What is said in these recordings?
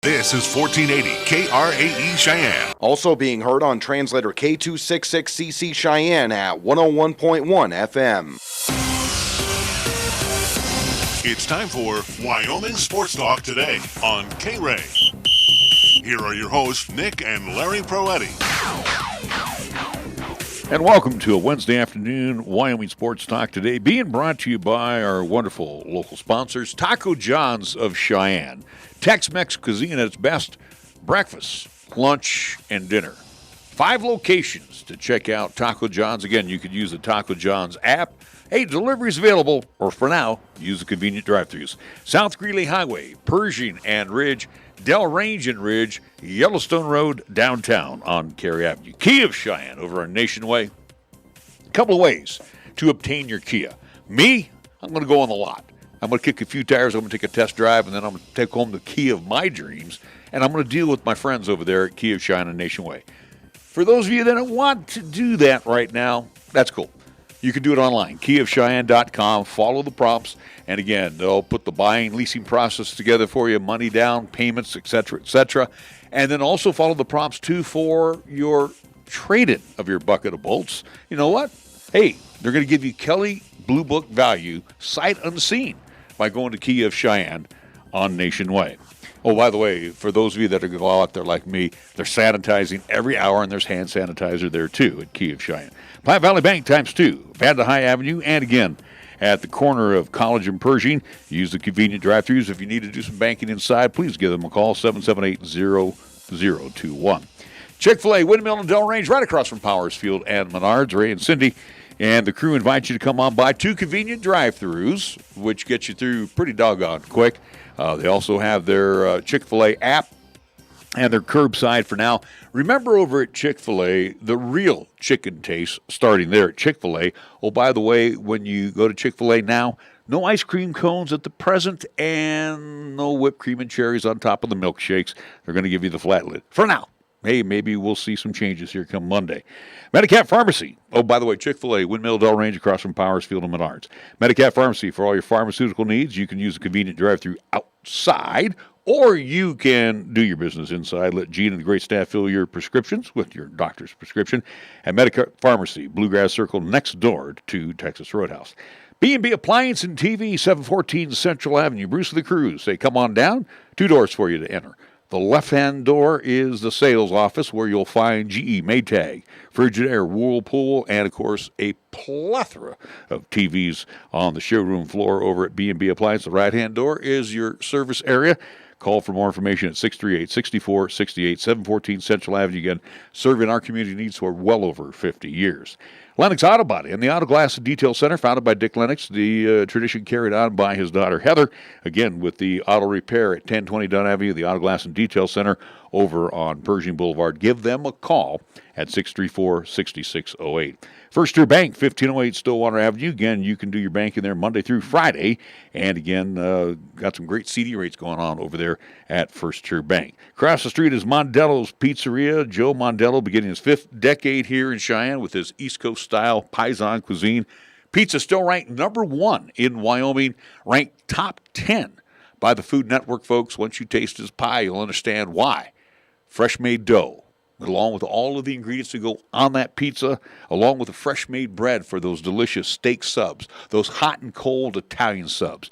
This is 1480 KRAE Cheyenne. Also being heard on translator K266CC Cheyenne at 101.1 FM. It's time for Wyoming Sports Talk today on KRAE. Here are your hosts, Nick and Larry Proetti. And welcome to a Wednesday afternoon Wyoming Sports Talk today, being brought to you by our wonderful local sponsors, Taco John's of Cheyenne. Tex-Mex cuisine at its best, breakfast, lunch, and dinner. 5 locations to check out Taco John's. Again, you could use the Taco John's app. Hey, delivery's available, or for now, use the convenient drive-thrus. South Greeley Highway, Pershing and Ridge, Del Range and Ridge, Yellowstone Road, downtown on KRAE Avenue. Kia of Cheyenne over on Nation Way. A couple of ways to obtain your Kia. Me, I'm going to go on the lot. I'm going to kick a few tires, I'm going to take a test drive, and then I'm going to take home the Kia of my dreams, and I'm going to deal with my friends over there at Kia of Cheyenne and Nation Way. For those of you that don't want to do that right now, that's cool. You can do it online, kiaofcheyenne.com. Follow the prompts. And again, they'll put the buying, leasing process together for you, money down, payments, etc., etc. And then also follow the prompts, too, for your trade-in of your bucket of bolts. You know what? Hey, they're going to give you Kelly Blue Book value, sight unseen, by going to Kia of Cheyenne on Nation Way. Oh, by the way, for those of you that are going to go out there like me, they're sanitizing every hour, and there's hand sanitizer there, too, at Kia of Cheyenne. Platte Valley Bank ×2, Vanda High Avenue, and again, at the corner of College and Pershing. Use the convenient drive-thrus. If you need to do some banking inside, please give them a call, 778-0021. Chick-fil-A, Windmill and Del Range, right across from Powers Field and Menards. Ray and Cindy and the crew invite you to come on by. 2 convenient drive-thrus, which get you through pretty doggone quick. They also have their Chick-fil-A app and their curbside for now. Remember, over at Chick-fil-A, the real chicken taste starting there at Chick-fil-A. Oh, by the way, when you go to Chick-fil-A now, no ice cream cones at the present and no whipped cream and cherries on top of the milkshakes. They're going to give you the flat lid for now. Hey, maybe we'll see some changes here come Monday. Medicap Pharmacy. Oh, by the way, Chick-fil-A, Windmill, Del Range, across from Powers Field and Menards. Medicap Pharmacy, for all your pharmaceutical needs. You can use a convenient drive-thru outside, or you can do your business inside. Let Gene and the great staff fill your prescriptions with your doctor's prescription at Medicap Pharmacy, Bluegrass Circle, next door to Texas Roadhouse. B&B Appliance and TV, 714 Central Avenue. Bruce of the Cruise. Say, come on down. 2 doors for you to enter. The left-hand door is the sales office, where you'll find GE, Maytag, Frigidaire, Whirlpool, and, of course, a plethora of TVs on the showroom floor over at B&B Appliance. The right-hand door is your service area. Call for more information at 638-6468, 714 Central Avenue. Again, serving our community needs for well over 50 years. Lennox Auto Body and the Auto Glass and Detail Center, founded by Dick Lennox, the tradition carried on by his daughter Heather. Again, with the auto repair at 1020 Dunn Avenue, the Auto Glass and Detail Center over on Pershing Boulevard. Give them a call at 634-6608. First Tier Bank, 1508 Stillwater Avenue. Again, you can do your banking there Monday through Friday. And again, got some great CD rates going on over there at First Tier Bank. Across the street is Mondello's Pizzeria. Joe Mondello beginning his 5th decade here in Cheyenne with his East Coast-style Paisan cuisine. Pizza still ranked number 1 in Wyoming, ranked top 10 by the Food Network, folks. Once you taste his pie, you'll understand why. Fresh-made dough, along with all of the ingredients that go on that pizza, along with the fresh-made bread for those delicious steak subs, those hot and cold Italian subs,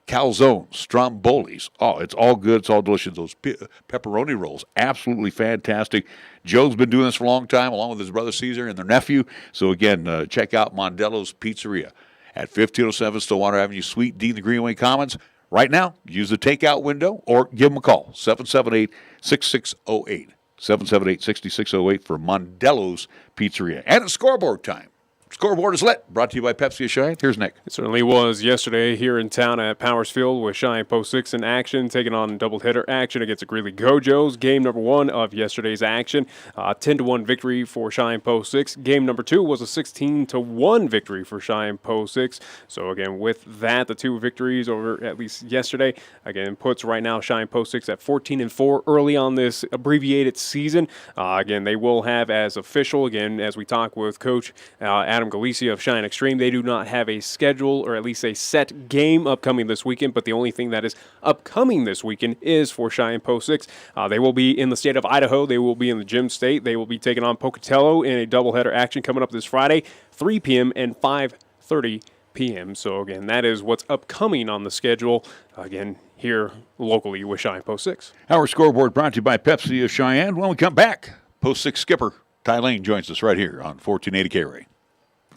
calzones, strombolis. Oh, it's all good. It's all delicious. Those pepperoni rolls, absolutely fantastic. Joe's been doing this for a long time, along with his brother Caesar and their nephew. So, again, check out Mondello's Pizzeria at 1507 Stillwater Avenue, Suite D, the Greenway Commons. Right now, use the takeout window or give them a call, 778-6608. 778-6608 for Mondello's Pizzeria. And it's scoreboard time. Scoreboard is lit. Brought to you by Pepsi of Cheyenne. Here's Nick. It certainly was yesterday here in town at Powers Field with Cheyenne Post 6 in action, taking on doubleheader action against the Greeley Gojos. Game number 1 of yesterday's action, 10-1 victory for Cheyenne Post 6. Game number 2 was a 16-1 victory for Cheyenne Post 6. So again, with that, the 2 victories over at least yesterday, again, puts right now Cheyenne Post 6 at 14-4 early on this abbreviated season. Again, they will have as official, again, as we talk with Coach Adam Adam Galicia of Cheyenne Extreme. They do not have a schedule or at least a set game upcoming this weekend, but the only thing that is upcoming this weekend is for Cheyenne Post 6. They will be in the state of Idaho. They will be in the Gem State. They will be taking on Pocatello in a doubleheader action coming up this Friday, 3 p.m. and 5:30 p.m. So, again, that is what's upcoming on the schedule, again, here locally with Cheyenne Post 6. Our scoreboard brought to you by Pepsi of Cheyenne. When we come back, Post 6 skipper Lain joins us right here on 1480 KRAE.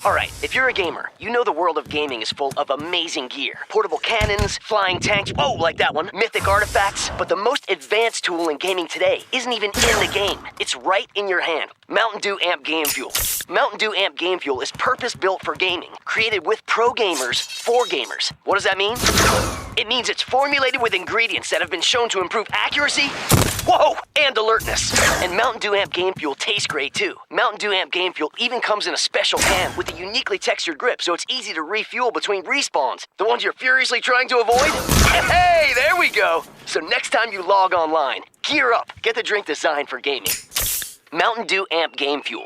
Alright, if you're a gamer, you know the world of gaming is full of amazing gear. Portable cannons, flying tanks, oh, like that one, mythic artifacts. But the most advanced tool in gaming today isn't even in the game. It's right in your hand. Mountain Dew Amp Game Fuel. Mountain Dew Amp Game Fuel is purpose-built for gaming, created with pro gamers for gamers. What does that mean? It means it's formulated with ingredients that have been shown to improve accuracy, whoa, and alertness. And Mountain Dew Amp Game Fuel tastes great too. Mountain Dew Amp Game Fuel even comes in a special can with a uniquely textured grip, so it's easy to refuel between respawns. The ones you're furiously trying to avoid? Hey, there we go. So next time you log online, gear up. Get the drink designed for gaming. Mountain Dew Amp Game Fuel.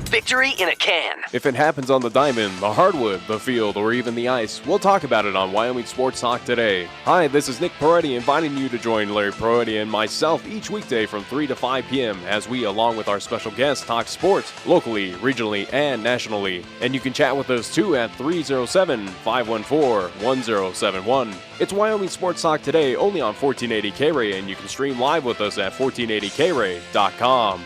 Victory in a can. If it happens on the diamond, the hardwood, the field, or even the ice, we'll talk about it on Wyoming Sports Talk today. Hi, this is Nick Peretti inviting you to join Larry Peretti and myself each weekday from 3 to 5 p.m. as we, along with our special guests, talk sports locally, regionally, and nationally. And you can chat with us too at 307-514-1071. It's Wyoming Sports Talk today only on 1480 KRAE, and you can stream live with us at 1480krae.com.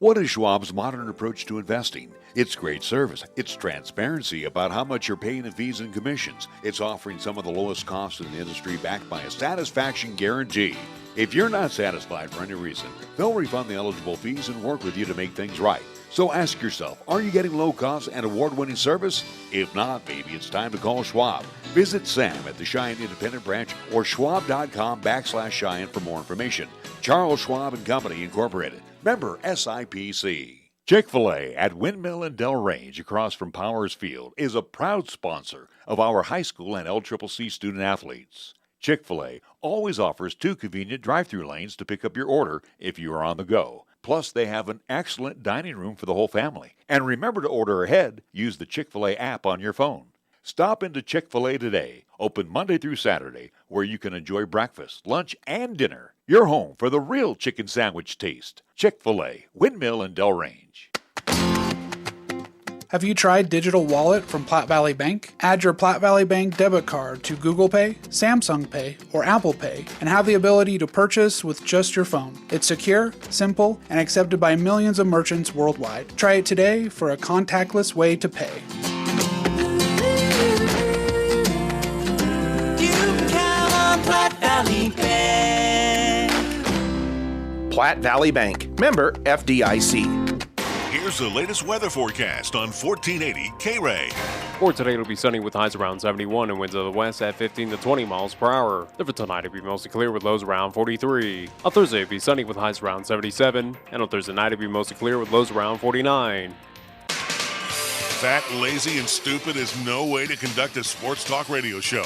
What is Schwab's modern approach to investing? It's great service. It's transparency about how much you're paying in fees and commissions. It's offering some of the lowest costs in the industry backed by a satisfaction guarantee. If you're not satisfied for any reason, they'll refund the eligible fees and work with you to make things right. So ask yourself, are you getting low cost and award-winning service? If not, maybe it's time to call Schwab. Visit Sam at the Cheyenne Independent Branch or schwab.com/Cheyenne for more information. Charles Schwab and Company, Incorporated. Member SIPC. Chick-fil-A at Windmill and Del Range across from Powers Field is a proud sponsor of our high school and LCCC student athletes. Chick-fil-A always offers 2 convenient drive-thru lanes to pick up your order if you are on the go. Plus, they have an excellent dining room for the whole family. And remember to order ahead. Use the Chick-fil-A app on your phone. Stop into Chick-fil-A today, open Monday through Saturday, where you can enjoy breakfast, lunch, and dinner. Your home for the real chicken sandwich taste. Chick-fil-A, Windmill and Del Range. Have you tried Digital Wallet from Platte Valley Bank? Add your Platte Valley Bank debit card to Google Pay, Samsung Pay, or Apple Pay and have the ability to purchase with just your phone. It's secure, simple, and accepted by millions of merchants worldwide. Try it today for a contactless way to pay. You can count on Platte Valley Bank. Platte Valley Bank, member FDIC. Here's the latest weather forecast on 1480 KRAE. For today, it'll be sunny with highs around 71 and winds of the west at 15 to 20 miles per hour. Then for tonight, it'll be mostly clear with lows around 43. On Thursday, it'll be sunny with highs around 77. And on Thursday night, it'll be mostly clear with lows around 49. Fat, lazy, and stupid is no way to conduct a sports talk radio show.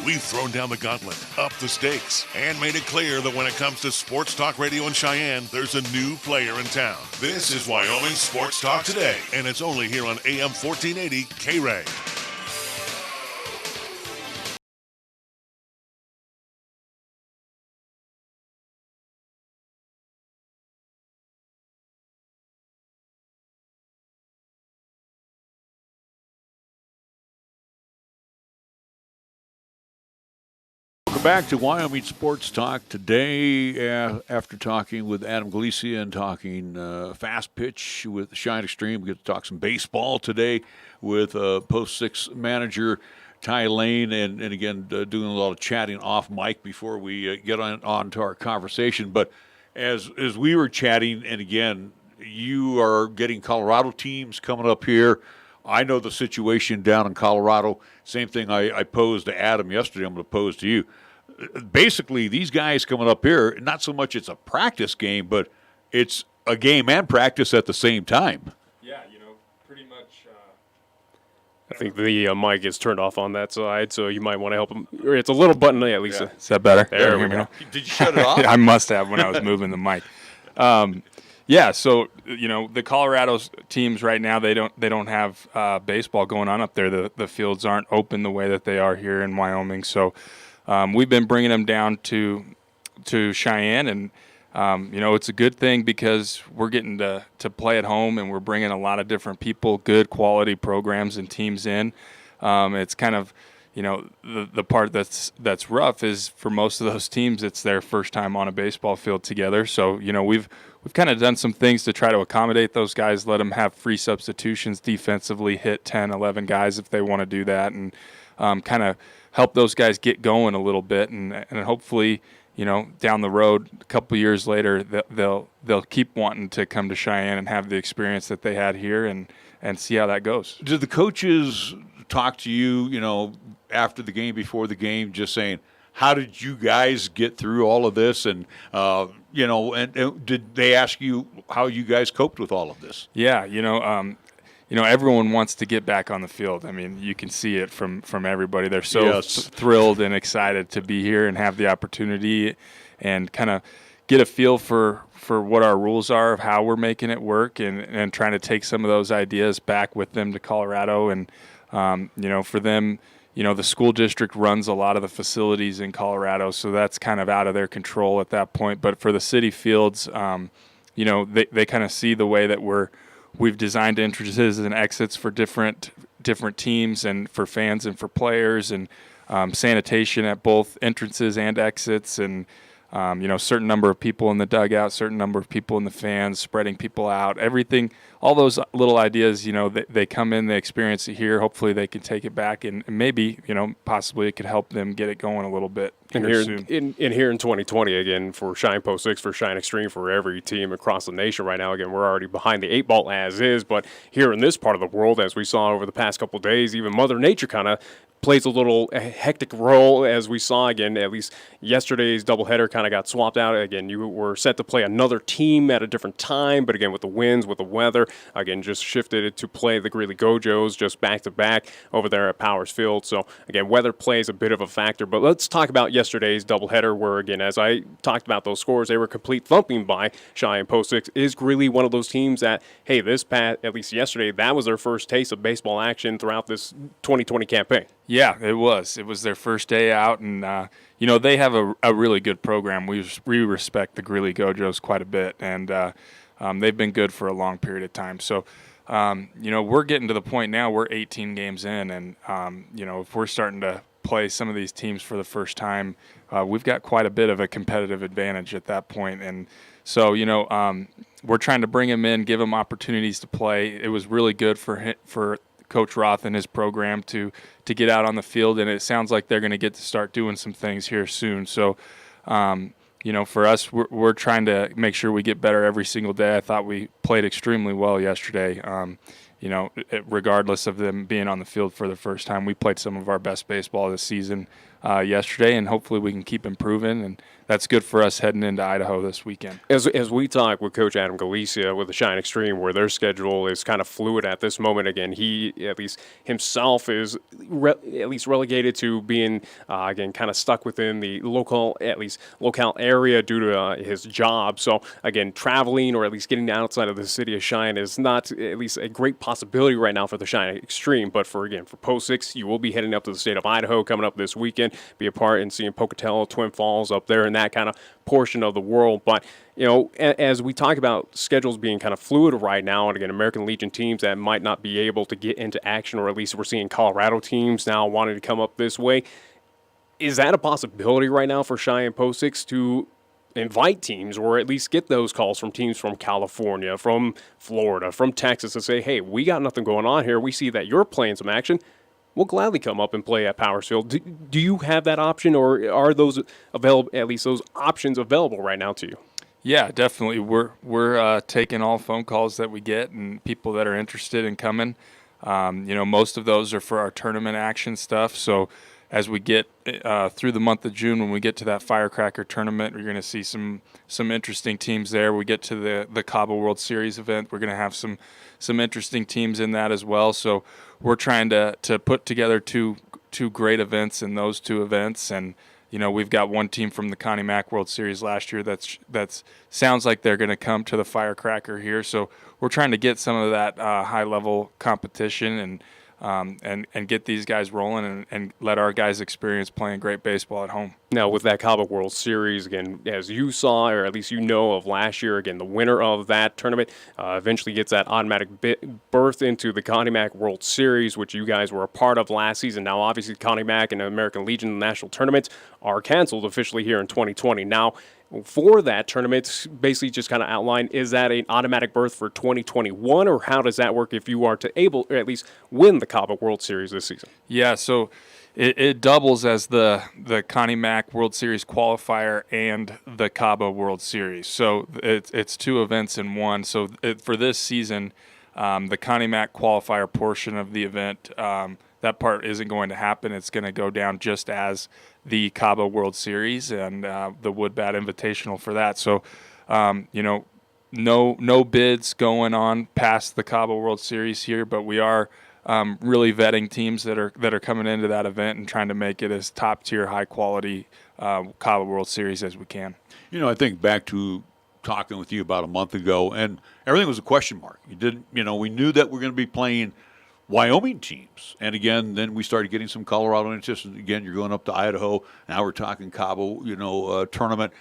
We've thrown down the gauntlet, upped the stakes, and made it clear that when it comes to sports talk radio in Cheyenne, there's a new player in town. This is Wyoming Sports Talk Today, and it's only here on AM 1480 KRAE. Welcome back to Wyoming Sports Talk today. After talking with Adam Galicia and talking fast pitch with Cheyenne Extreme, we get to talk some baseball today with Post 6 manager Lain, and again doing a lot of chatting off mic before we get on to our conversation. But as we were chatting, and again, you are getting Colorado teams coming up here. I know the situation down in Colorado. Same thing I posed to Adam yesterday, I'm going to pose to you. Basically, these guys coming up here, not so much it's a practice game, but it's a game and practice at the same time. Yeah, pretty much. I think the mic is turned off on that side, so you might want to help him. It's a little button, yeah, Lisa. Yeah. Is that better? There we go. Did you shut it off? I must have when I was moving the mic. Yeah, so the Colorado teams right now they don't have baseball going on up there. The fields aren't open the way that they are here in Wyoming. So we've been bringing them down to Cheyenne, and it's a good thing because we're getting to play at home, and we're bringing a lot of different people, good quality programs and teams in. It's kind of the part that's rough is for most of those teams, it's their first time on a baseball field together. So we've kind of done some things to try to accommodate those guys, let them have free substitutions defensively, hit 10, 11 guys if they want to do that, and kind of help those guys get going a little bit, and hopefully down the road a couple years later they'll keep wanting to come to Cheyenne and have the experience that they had here and see how that goes. Did the coaches talk to you, after the game, before the game, just saying, how did you guys get through all of this? And, and did they ask you how you guys coped with all of this? Yeah, everyone wants to get back on the field. I mean, you can see it from everybody. They're so thrilled and excited to be here and have the opportunity and kind of get a feel for what our rules are, of how we're making it work, and trying to take some of those ideas back with them to Colorado. And, for them, the school district runs a lot of the facilities in Colorado, so that's kind of out of their control at that point. But for the city fields, they kind of see the way that we've designed entrances and exits for different teams and for fans and for players, and sanitation at both entrances and exits, and certain number of people in the dugout, certain number of people in the fans, spreading people out, everything, all those little ideas, they come in, they experience it here. Hopefully they can take it back, and maybe, possibly it could help them get it going a little bit here soon. Here in 2020, again, for Cheyenne Post 6, for Cheyenne Extreme, for every team across the nation right now, again, we're already behind the 8-ball as is, but here in this part of the world, as we saw over the past couple of days, even Mother Nature kind of plays a little hectic role, as we saw again. At least yesterday's doubleheader kind of got swapped out. Again, you were set to play another team at a different time, but again, with the winds, with the weather, again, just shifted it to play the Greeley Gojos just back to back over there at Powers Field. So again, weather plays a bit of a factor. But let's talk about yesterday's doubleheader, where again, as I talked about those scores, they were complete thumping by Cheyenne Post 6. Is Greeley one of those teams that, hey, at least yesterday, that was their first taste of baseball action throughout this 2020 campaign? Yeah, it was. It was their first day out, and they have a really good program. We respect the Greeley Gojos quite a bit, and they've been good for a long period of time. So, we're getting to the point now. We're 18 games in, and if we're starting to play some of these teams for the first time, we've got quite a bit of a competitive advantage at that point. And so, we're trying to bring them in, give them opportunities to play. It was really good for Coach Roth and his program to get out on the field, and it sounds like they're going to get to start doing some things here soon. So, for us, we're trying to make sure we get better every single day. I thought we played extremely well yesterday. Regardless of them being on the field for the first time, we played some of our best baseball this season yesterday, and hopefully we can keep improving, and that's good for us heading into Idaho this weekend. As we talk with Coach Adam Galicia with the Cheyenne Extreme, where their schedule is kind of fluid at this moment, again, he, at least himself, is at least relegated to being, again, kind of stuck within the locale area due to his job. So, again, traveling or at least getting outside of the city of Cheyenne is not at least a great possibility right now for the Cheyenne Extreme. But for Post 6, you will be heading up to the state of Idaho coming up this weekend, be a part in seeing Pocatello, Twin Falls up there in that kind of portion of the world. But, as we talk about schedules being kind of fluid right now, and again, American Legion teams that might not be able to get into action, or at least we're seeing Colorado teams now wanting to come up this way, is that a possibility right now for Cheyenne Post 6 to invite teams, or at least get those calls from teams from California, from Florida, from Texas, to say, hey, we got nothing going on here. We see that you're playing some action. We'll gladly come up and play at Powers Field. Do you have that option, or are those available? At least those options available right now to you? Yeah, definitely. We're taking all phone calls that we get and people that are interested in coming. Most of those are for our tournament action stuff. So as we get through the month of June, when we get to that Firecracker tournament, we're going to see some interesting teams there. We get to the Cabo World Series event, we're going to have some interesting teams in that as well. So we're trying to put together two great events in those two events, and we've got one team from the Connie Mack World Series last year that's sounds like they're going to come to the Firecracker here. So we're trying to get some of that high-level competition and get these guys rolling and let our guys experience playing great baseball at home. Now, with that Cabo World Series, again, as you saw, or at least of last year, again, the winner of that tournament eventually gets that automatic berth into the Connie Mack World Series, which you guys were a part of last season. Now, obviously, Connie Mack and American Legion national tournaments are canceled officially here in 2020. Now, for that tournament, basically just kind of outline, is that an automatic berth for 2021, or how does that work if you are to able, or at least win the Cabo World Series this season? Yeah, so it doubles as the Connie Mack World Series qualifier and the Cabo World Series. So it's two events in one. So for this season, the Connie Mack qualifier portion of the event, that part isn't going to happen. It's going to go down just as the Cabo World Series and the Wood Bat Invitational for that. So, no bids going on past the Cabo World Series here, but we are really vetting teams that are coming into that event and trying to make it as top tier, high quality Cabo World Series as we can. I think back to talking with you about a month ago, and everything was a question mark. We knew that we're going to be playing Wyoming teams. And again, then we started getting some Colorado interest. And again, you're going up to Idaho. Now we're talking Cabo, tournament.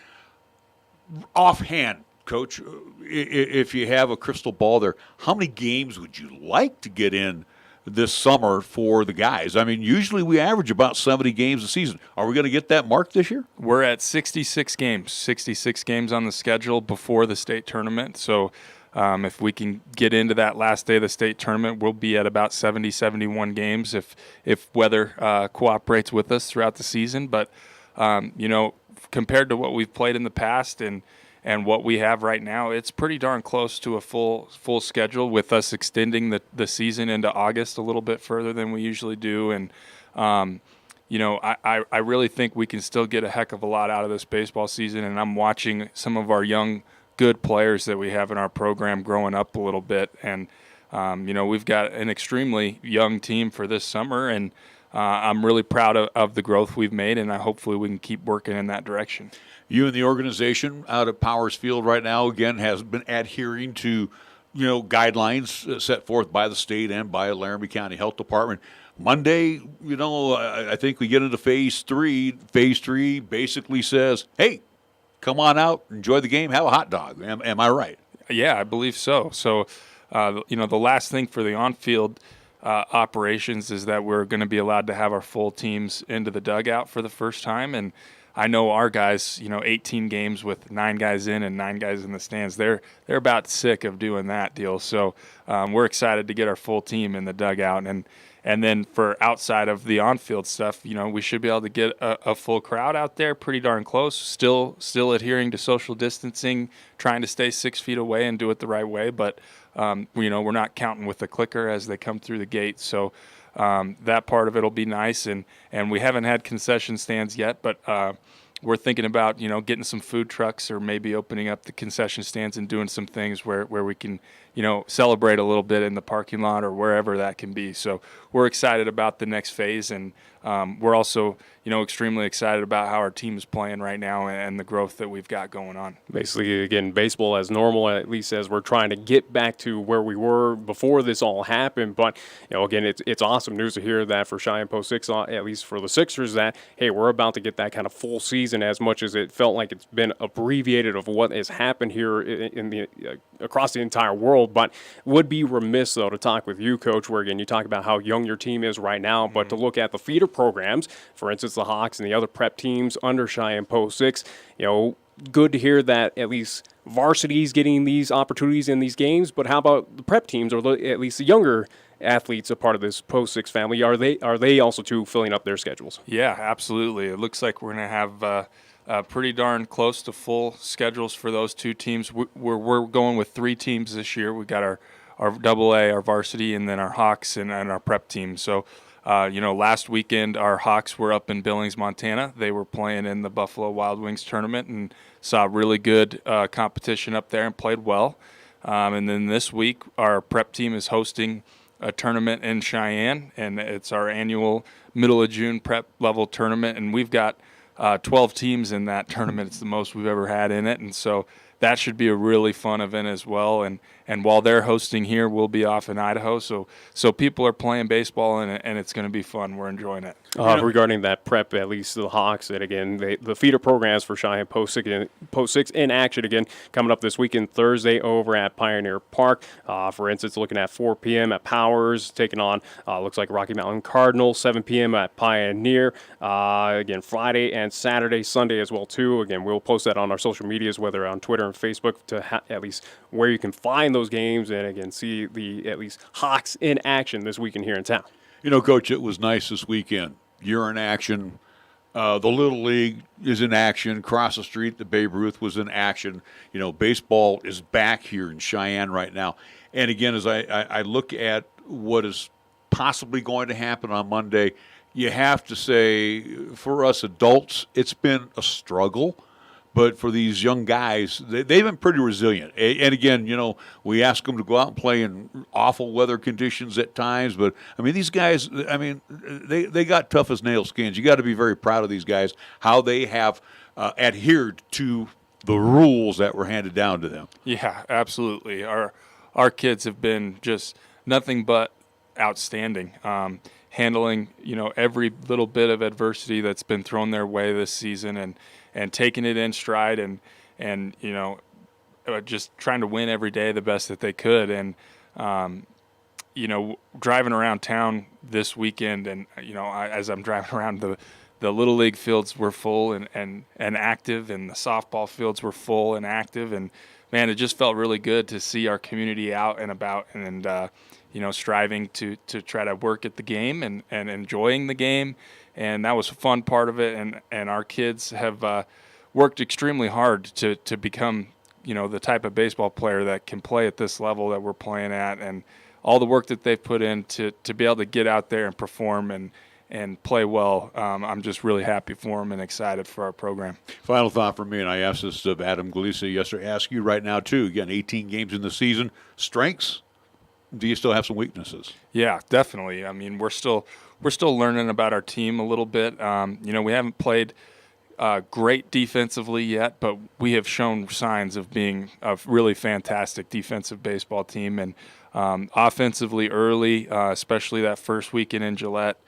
Offhand, Coach, if you have a crystal ball there, how many games would you like to get in this summer for the guys? I mean, usually we average about 70 games a season. Are we going to get that mark this year? We're at 66 games on the schedule before the state tournament. So if we can get into that last day of the state tournament, we'll be at about 70, 71 games if weather cooperates with us throughout the season. But, compared to what we've played in the past and what we have right now, it's pretty darn close to a full schedule, with us extending the season into August a little bit further than we usually do. And, I really think we can still get a heck of a lot out of this baseball season. And I'm watching some of our young, good players that we have in our program growing up a little bit. And, we've got an extremely young team for this summer, and I'm really proud of the growth we've made, and hopefully we can keep working in that direction. You and the organization out at Powers Field right now, again, has been adhering to, guidelines set forth by the state and by Laramie County Health Department. Monday, I think we get into phase 3. Phase 3 basically says, hey, come on out, enjoy the game, have a hot dog. Am I right? Yeah, I believe so. So, the last thing for the on-field operations is that we're going to be allowed to have our full teams into the dugout for the first time. And I know our guys, 18 games with 9 guys in and 9 guys in the stands, they're about sick of doing that deal. So we're excited to get our full team in the dugout. And then for outside of the on-field stuff, we should be able to get a full crowd out there pretty darn close, still adhering to social distancing, trying to stay 6 feet away and do it the right way. But, we're not counting with the clicker as they come through the gate. So that part of it will be nice. And we haven't had concession stands yet, but we're thinking about, getting some food trucks or maybe opening up the concession stands and doing some things where we can, celebrate a little bit in the parking lot or wherever that can be. So we're excited about the next phase, and we're also, extremely excited about how our team is playing right now and the growth that we've got going on. Basically, again, baseball as normal, at least as we're trying to get back to where we were before this all happened. But, again, it's awesome news to hear that for Cheyenne Post 6, at least for the Sixers, that, hey, we're about to get that kind of full season, as much as it felt like it's been abbreviated of what has happened here in the across the entire world. But would be remiss, though, to talk with you, Coach, where, again, you talk about how young your team is right now, but to look at the feeder programs, for instance, the Hawks and the other prep teams under Cheyenne Post 6, good to hear that at least varsity's getting these opportunities in these games. But how about the prep teams, or at least the younger athletes a part of this Post 6 family? Are they also too filling up their schedules? Yeah, absolutely. It looks like we're going to have pretty darn close to full schedules for those two teams. We're going with 3 teams this year. We got our AA, our varsity, and then our Hawks and our prep team. So, last weekend our Hawks were up in Billings, Montana. They were playing in the Buffalo Wild Wings tournament and saw really good competition up there and played well. And then this week our prep team is hosting a tournament in Cheyenne, and it's our annual middle of June prep level tournament. And we've got 12 teams in that tournament. It's the most we've ever had in it, and so that should be a really fun event as well. And while they're hosting here, we'll be off in Idaho. So people are playing baseball, and it's going to be fun. We're enjoying it. Regarding that prep, at least the Hawks, and again, the feeder programs for Cheyenne Post 6 in action again coming up this weekend, Thursday over at Pioneer Park. For instance, looking at 4 p.m. at Powers, taking on, looks like Rocky Mountain Cardinals, 7 p.m. at Pioneer. Again, Friday and Saturday, Sunday as well, too. Again, we'll post that on our social medias, whether on Twitter and Facebook, to at least where you can find those games and, again, see the at least Hawks in action this weekend here in town. You know, Coach, it was nice this weekend. You're in action. The Little League is in action. Across the street, the Babe Ruth was in action. You know, baseball is back here in Cheyenne right now. And, again, as I look at what is possibly going to happen on Monday, you have to say, for us adults, it's been a struggle. But for these young guys, they've been pretty resilient. And again, you know, we ask them to go out and play in awful weather conditions at times. But, I mean, these guys, I mean, they got tough as nail skins. You got to be very proud of these guys, how they have adhered to the rules that were handed down to them. Yeah, absolutely. Our kids have been just nothing but outstanding, handling, you know, every little bit of adversity that's been thrown their way this season, and taking it in stride, and you know, just trying to win every day the best that they could. And you know, driving around town this weekend, and you know, as I'm driving around, the Little League fields were full and active, and the softball fields were full and active, and man, it just felt really good to see our community out and about, and you know, striving to try to work at the game and enjoying the game. And that was a fun part of it, and our kids have worked extremely hard to become, you know, the type of baseball player that can play at this level that we're playing at, and all the work that they've put in to be able to get out there and perform and play well. I'm just really happy for them and excited for our program. Final thought from me, and I asked this of Adam Galisa yesterday, ask you right now too. Again, 18 games in the season. Strengths? Do you still have some weaknesses? Yeah, definitely. I mean, we're still learning about our team a little bit. You know, we haven't played great defensively yet, but we have shown signs of being a really fantastic defensive baseball team. And offensively early, especially that first weekend in Gillette,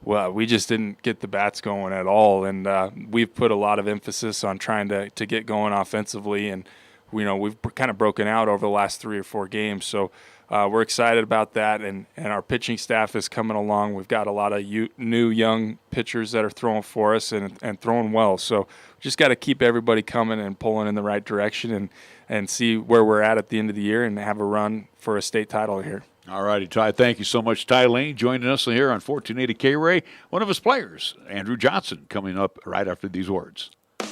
well, we just didn't get the bats going at all. And we've put a lot of emphasis on trying to get going offensively. And, you know, we've kind of broken out over the last 3 or 4 games. So we're excited about that, and our pitching staff is coming along. We've got a lot of new young pitchers that are throwing for us and throwing well. So we just got to keep everybody coming and pulling in the right direction and see where we're at the end of the year and have a run for a state title here. All righty, Ty. Thank you so much. Ty Lain joining us here on 1480 KRAE. One of his players, Andrew Johnson, coming up right after these words.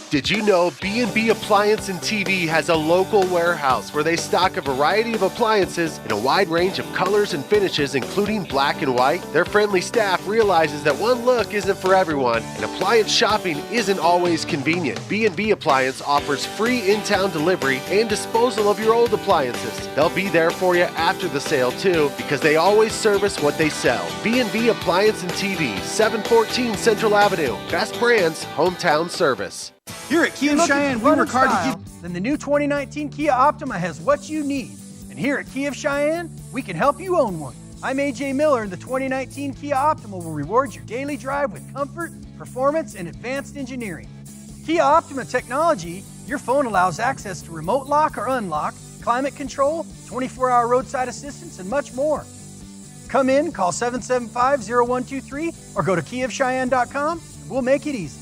Did you know B&B Appliance and TV has a local warehouse where they stock a variety of appliances in a wide range of colors and finishes, including black and white? Their friendly staff realizes that one look isn't for everyone, and appliance shopping isn't always convenient. B&B Appliance offers free in-town delivery and disposal of your old appliances. They'll be there for you after the sale, too, because they always service what they sell. B&B Appliance and TV, 714 Central Avenue. Best brands, hometown service. Here at Kia of Cheyenne, we work hard to keep. Then the new 2019 Kia Optima has what you need. And here at Kia of Cheyenne, we can help you own one. I'm AJ Miller, and the 2019 Kia Optima will reward your daily drive with comfort, performance, and advanced engineering. Kia Optima technology, your phone allows access to remote lock or unlock, climate control, 24-hour roadside assistance, and much more. Come in, call 775-0123, or go to KiaofCheyenne.com, and we'll make it easy.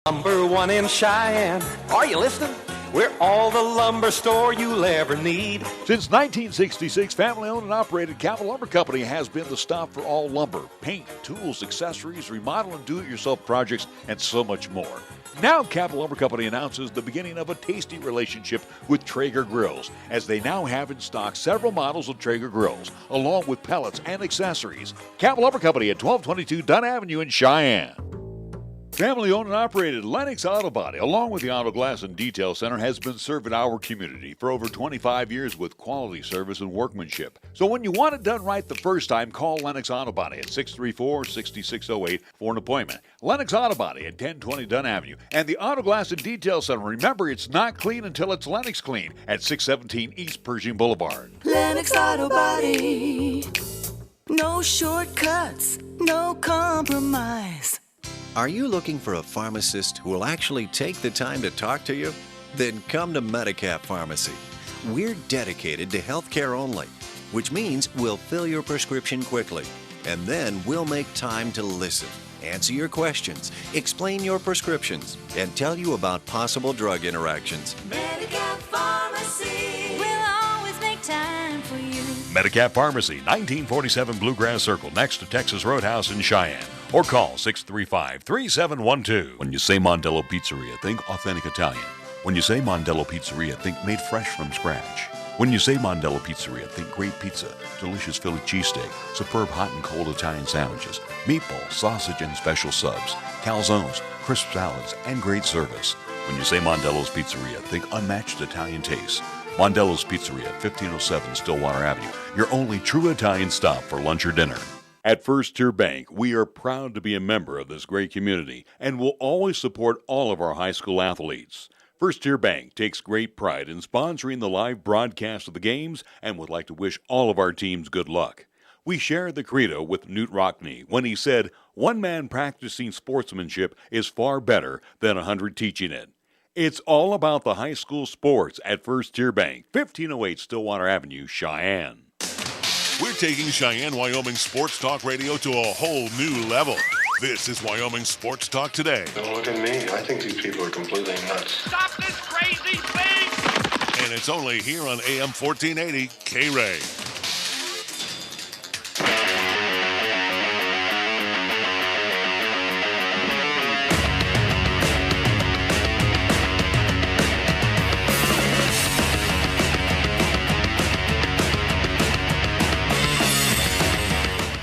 Number one in Cheyenne. Are you listening? We're all the lumber store you'll ever need. Since 1966, family-owned and operated Capital Lumber Company has been the stop for all lumber, paint, tools, accessories, remodel and do-it-yourself projects, and so much more. Now, Capital Lumber Company announces the beginning of a tasty relationship with Traeger Grills, as they now have in stock several models of Traeger Grills, along with pellets and accessories. Capital Lumber Company at 1222 Dunn Avenue in Cheyenne. Family-owned and operated Lennox Auto Body, along with the Auto Glass and Detail Center, has been serving our community for over 25 years with quality service and workmanship. So when you want it done right the first time, call Lennox Auto Body at 634-6608 for an appointment. Lennox Auto Body at 1020 Dunn Avenue. And the Auto Glass and Detail Center, remember, it's not clean until it's Lennox clean at 617 East Pershing Boulevard. Lennox Auto Body. No shortcuts, no compromise. Are you looking for a pharmacist who will actually take the time to talk to you? Then come to Medicap Pharmacy. We're dedicated to healthcare only, which means we'll fill your prescription quickly, and then we'll make time to listen, answer your questions, explain your prescriptions, and tell you about possible drug interactions. Medicap Pharmacy. We'll always make time for you. Medicap Pharmacy, 1947 Bluegrass Circle, next to Texas Roadhouse in Cheyenne. Or call 635-3712. When you say Mondello Pizzeria, think authentic Italian. When you say Mondello Pizzeria, think made fresh from scratch. When you say Mondello Pizzeria, think great pizza, delicious Philly cheesesteak, superb hot and cold Italian sandwiches, meatballs, sausage, and special subs, calzones, crisp salads, and great service. When you say Mondello's Pizzeria, think unmatched Italian taste. Mondello's Pizzeria, 1507 Stillwater Avenue, your only true Italian stop for lunch or dinner. At First Tier Bank, we are proud to be a member of this great community and will always support all of our high school athletes. First Tier Bank takes great pride in sponsoring the live broadcast of the games and would like to wish all of our teams good luck. We share the credo with Newt Rockney when he said, "One man practicing sportsmanship is far better than 100 teaching it." It's all about the high school sports at First Tier Bank, 1508 Stillwater Avenue, Cheyenne. We're taking Cheyenne, Wyoming Sports Talk Radio to a whole new level. This is Wyoming Sports Talk Today. Don't look at me. I think these people are completely nuts. Stop this crazy thing! And it's only here on AM 1480, KRAE.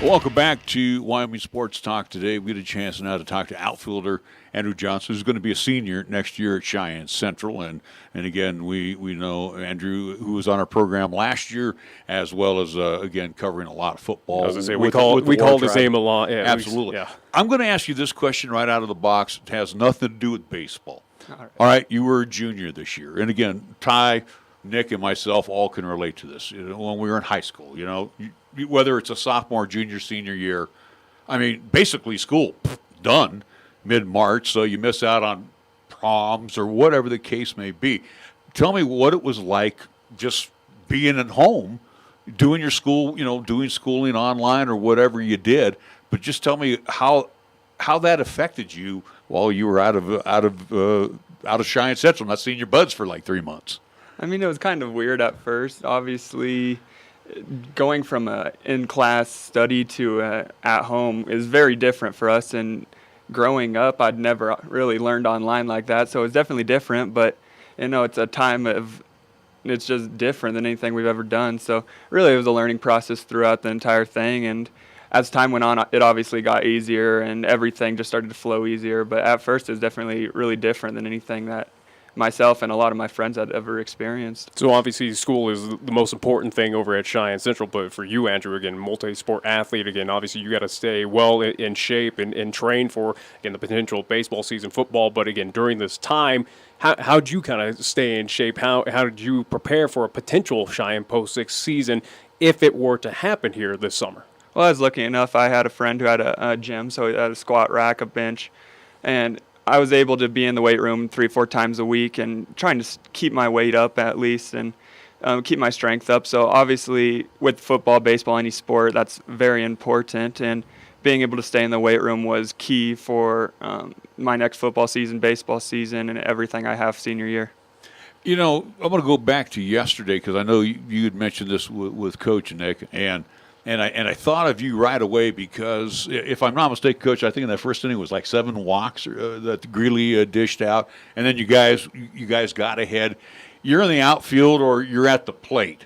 Welcome back to Wyoming Sports Talk Today. We had a chance now to talk to outfielder Andrew Johnson, who's going to be a senior next year at Cheyenne Central. And again, we know Andrew, who was on our program last year, as well as, again, covering a lot of football. As I say, we called his name a lot. Yeah, absolutely. Yeah. I'm going to ask you this question right out of the box. It has nothing to do with baseball. All right, you were a junior this year. And again, Ty, Nick, and myself all can relate to this. You know, when we were in high school, you know, whether it's a sophomore, junior, senior year, I mean, basically school done mid-March, so you miss out on proms or whatever the case may be. Tell me what it was like just being at home, doing your school, you know, doing schooling online or whatever you did, but just tell me how that affected you while you were out of Cheyenne Central, not seeing your buds for like 3 months. I mean, it was kind of weird at first. Obviously, going from a in-class study to at home is very different for us. And growing up, I'd never really learned online like that, so it's definitely different. But you know, it's a time of it's just different than anything we've ever done. So really, it was a learning process throughout the entire thing. And as time went on, it obviously got easier, and everything just started to flow easier. But at first, it was definitely really different than anything that myself and a lot of my friends had ever experienced. So obviously school is the most important thing over at Cheyenne Central, but for you, Andrew, again, multi-sport athlete, again, obviously you got to stay well in shape and train for, again, the potential baseball season, football, but again, during this time, how'd you kind of stay in shape? How did you prepare for a potential Cheyenne Post 6 season if it were to happen here this summer? Well, I was lucky enough. I had a friend who had a gym, so he had a squat rack, a bench, and I was able to be in the weight room 3-4 times a week and trying to keep my weight up at least and keep my strength up. So obviously with football, baseball, any sport, that's very important. And being able to stay in the weight room was key for my next football season, baseball season, and everything I have senior year. You know, I'm going to go back to yesterday because I know you had mentioned this with Coach Nick, and I thought of you right away because, if I'm not mistaken, Coach, I think in that first inning was like 7 walks that Greeley dished out, and then you guys got ahead. You're in the outfield or you're at the plate.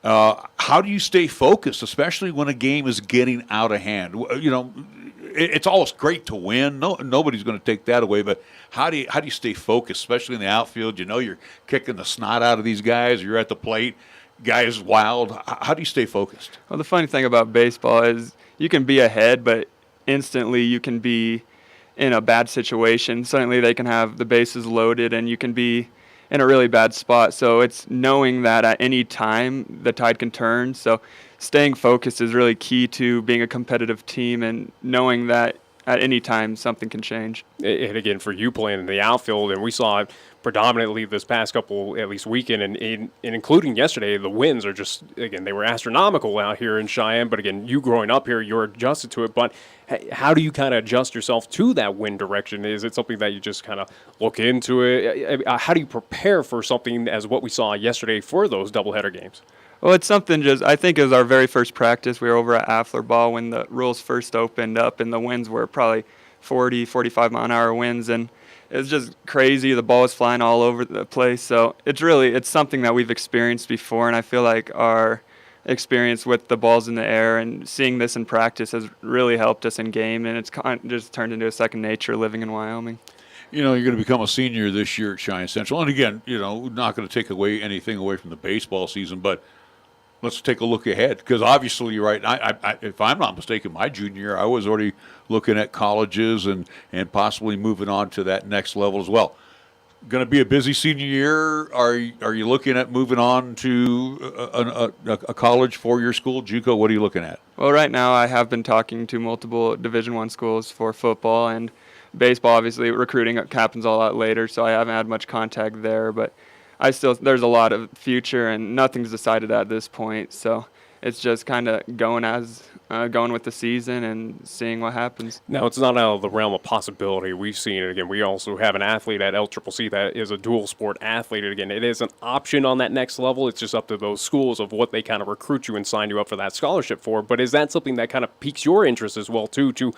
How do you stay focused, especially when a game is getting out of hand? You know, it's always great to win. Nobody's going to take that away. But how do you stay focused, especially in the outfield? You know, you're kicking the snot out of these guys. You're at the plate. Guy is wild. How do you stay focused? Well, the funny thing about baseball is you can be ahead, but instantly you can be in a bad situation. Suddenly they can have the bases loaded, and you can be in a really bad spot. So it's knowing that at any time the tide can turn. So staying focused is really key to being a competitive team, and knowing that at any time something can change. And again, for you playing in the outfield, and we saw it predominantly this past couple, at least weekend, and including yesterday, the winds are just, again, they were astronomical out here in Cheyenne. But again, you growing up here, you're adjusted to it. But how do you kind of adjust yourself to that wind direction? Is it something that you just kind of look into it? How do you prepare for something as what we saw yesterday for those doubleheader games? Well, it's something I think it was our very first practice. We were over at Affler Ball when the rules first opened up, and the winds were probably 40, 45 mile an hour winds, and it was just crazy. The ball was flying all over the place. So it's something that we've experienced before, and I feel like our experience with the balls in the air and seeing this in practice has really helped us in game, and it's kind of just turned into a second nature living in Wyoming. You know, you're going to become a senior this year at Cheyenne Central. And again, you know, not going to take anything away from the baseball season, but let's take a look ahead, because obviously you're right. If I'm not mistaken, my junior year, I was already looking at colleges and possibly moving on to that next level as well. Going to be a busy senior year. Are you looking at moving on to a college, four-year school, JUCO? What are you looking at? Well, right now I have been talking to multiple Division I schools for football, and baseball, obviously, recruiting happens a lot later, so I haven't had much contact there, but there's a lot of future, and nothing's decided at this point. So it's just kind of going with the season and seeing what happens. Now, it's not out of the realm of possibility. We've seen it again. We also have an athlete at LCCC that is a dual sport athlete. Again, it is an option on that next level. It's just up to those schools of what they kind of recruit you and sign you up for that scholarship for. But is that something that kind of piques your interest as well, too, to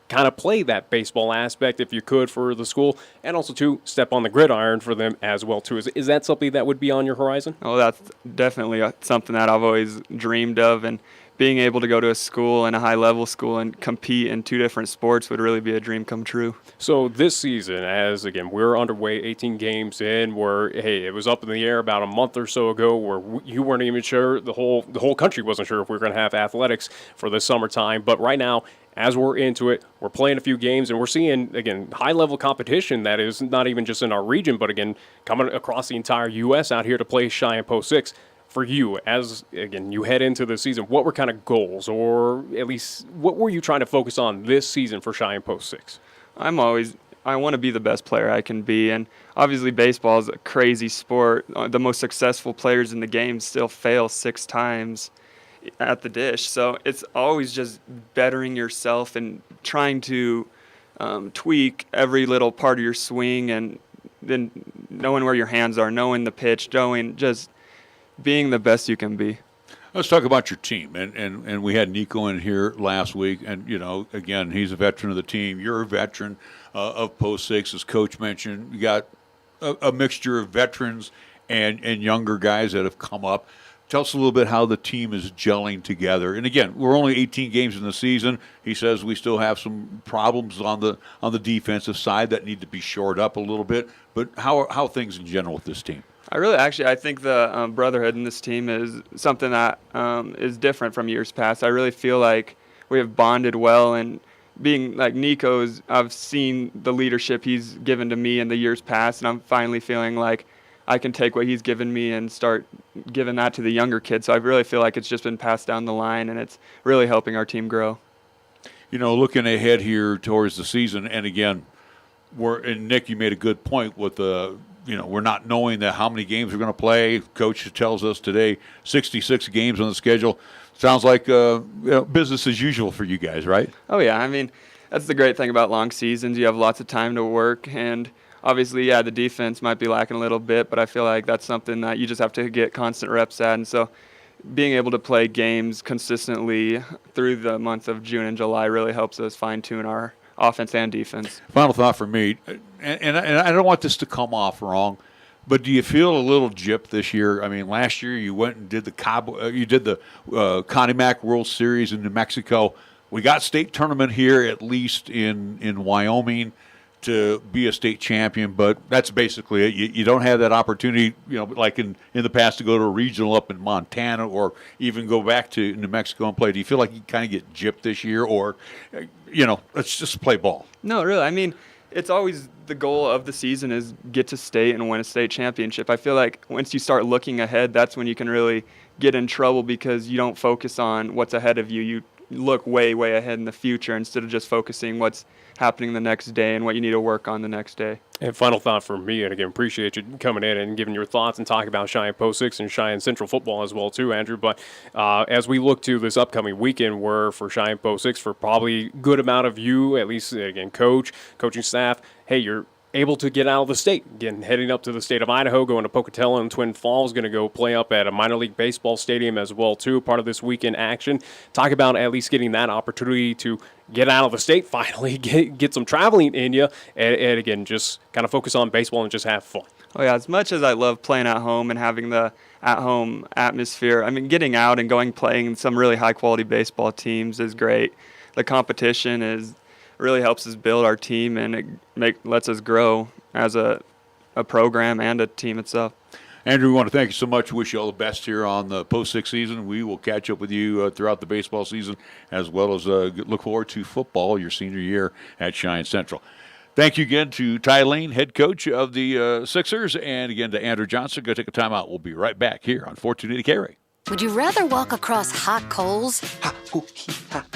kind of play that baseball aspect if you could for the school, and also to step on the gridiron for them as well too? Is that something that would be on your horizon? Oh, that's definitely something that I've always dreamed of, and being able to go to a school and a high-level school and compete in two different sports would really be a dream come true. So this season, as again we're underway, 18 games in, where it was up in the air about a month or so ago, where you weren't even sure, the whole country wasn't sure if we were going to have athletics for the summertime. But right now, as we're into it, we're playing a few games, and we're seeing, again, high-level competition that is not even just in our region, but, again, coming across the entire U.S. out here to play Cheyenne Post 6. For you, as, again, you head into the season, what were kind of goals, or at least what were you trying to focus on this season for Cheyenne Post 6? I want to be the best player I can be, and obviously baseball is a crazy sport. The most successful players in the game still fail 6 times at the dish. So it's always just bettering yourself and trying to tweak every little part of your swing, and then knowing where your hands are, knowing the pitch, just being the best you can be. Let's talk about your team. And we had Nico in here last week, and, you know, again, he's a veteran of the team. You're a veteran of Post 6, as Coach mentioned. You got a mixture of veterans and younger guys that have come up. Tell us a little bit how the team is gelling together. And again, we're only 18 games in the season. He says we still have some problems on the defensive side that need to be shored up a little bit. But how are things in general with this team? I think the brotherhood in this team is something that is different from years past. I really feel like we have bonded well, and being like Nico's, I've seen the leadership he's given to me in the years past, and I'm finally feeling like I can take what he's given me and start giving that to the younger kids. So I really feel like it's just been passed down the line, and it's really helping our team grow. You know, looking ahead here towards the season, and again, and Nick, you made a good point with we're not knowing how many games we're going to play. Coach tells us today 66 games on the schedule. Sounds like business as usual for you guys, right? Oh, yeah. I mean, that's the great thing about long seasons. You have lots of time to work, and obviously, the defense might be lacking a little bit, but I feel like that's something that you just have to get constant reps at. And so being able to play games consistently through the month of June and July really helps us fine-tune our offense and defense. Final thought for me, and I don't want this to come off wrong, But do you feel a little gypped this year? I mean, last year you went and did the Connie Mack World Series in New Mexico. We got state tournament here, at least in Wyoming, to be a state champion. But that's basically it. You don't have that opportunity, like in the past, to go to a regional up in Montana or even go back to New Mexico and play. Do you feel like you kind of get gypped this year, or let's just play ball? No, really. I mean, it's always the goal of the season is get to state and win a state championship. I feel like once you start looking ahead, that's when you can really get in trouble because you don't focus on what's ahead of you. You look way, way ahead in the future instead of just focusing what's happening the next day and what you need to work on the next day. And final thought from me, and again, appreciate you coming in and giving your thoughts and talking about Cheyenne Post 6 and Cheyenne Central football as well too, Andrew. But as we look to this upcoming weekend, where for Cheyenne Post 6, for probably a good amount of you, at least again, coaching staff, hey, you're able to get out of the state. Again, heading up to the state of Idaho, going to Pocatello and Twin Falls, going to go play up at a minor league baseball stadium as well too, part of this weekend action. Talk about at least getting that opportunity to get out of the state finally, get some traveling in you, and again, just kind of focus on baseball and just have fun. Oh yeah, as much as I love playing at home and having the at-home atmosphere, I mean, getting out and playing some really high-quality baseball teams is great. The competition really helps us build our team, and it lets us grow as a program and a team itself. Andrew, we want to thank you so much. Wish you all the best here on the post-6 season. We will catch up with you throughout the baseball season, as well as look forward to football your senior year at Cheyenne Central. Thank you again to Ty Lain, head coach of the Sixers, and again to Andrew Johnson. Go take a timeout. We'll be right back here on 1480 KRAE. Would you rather walk across hot coals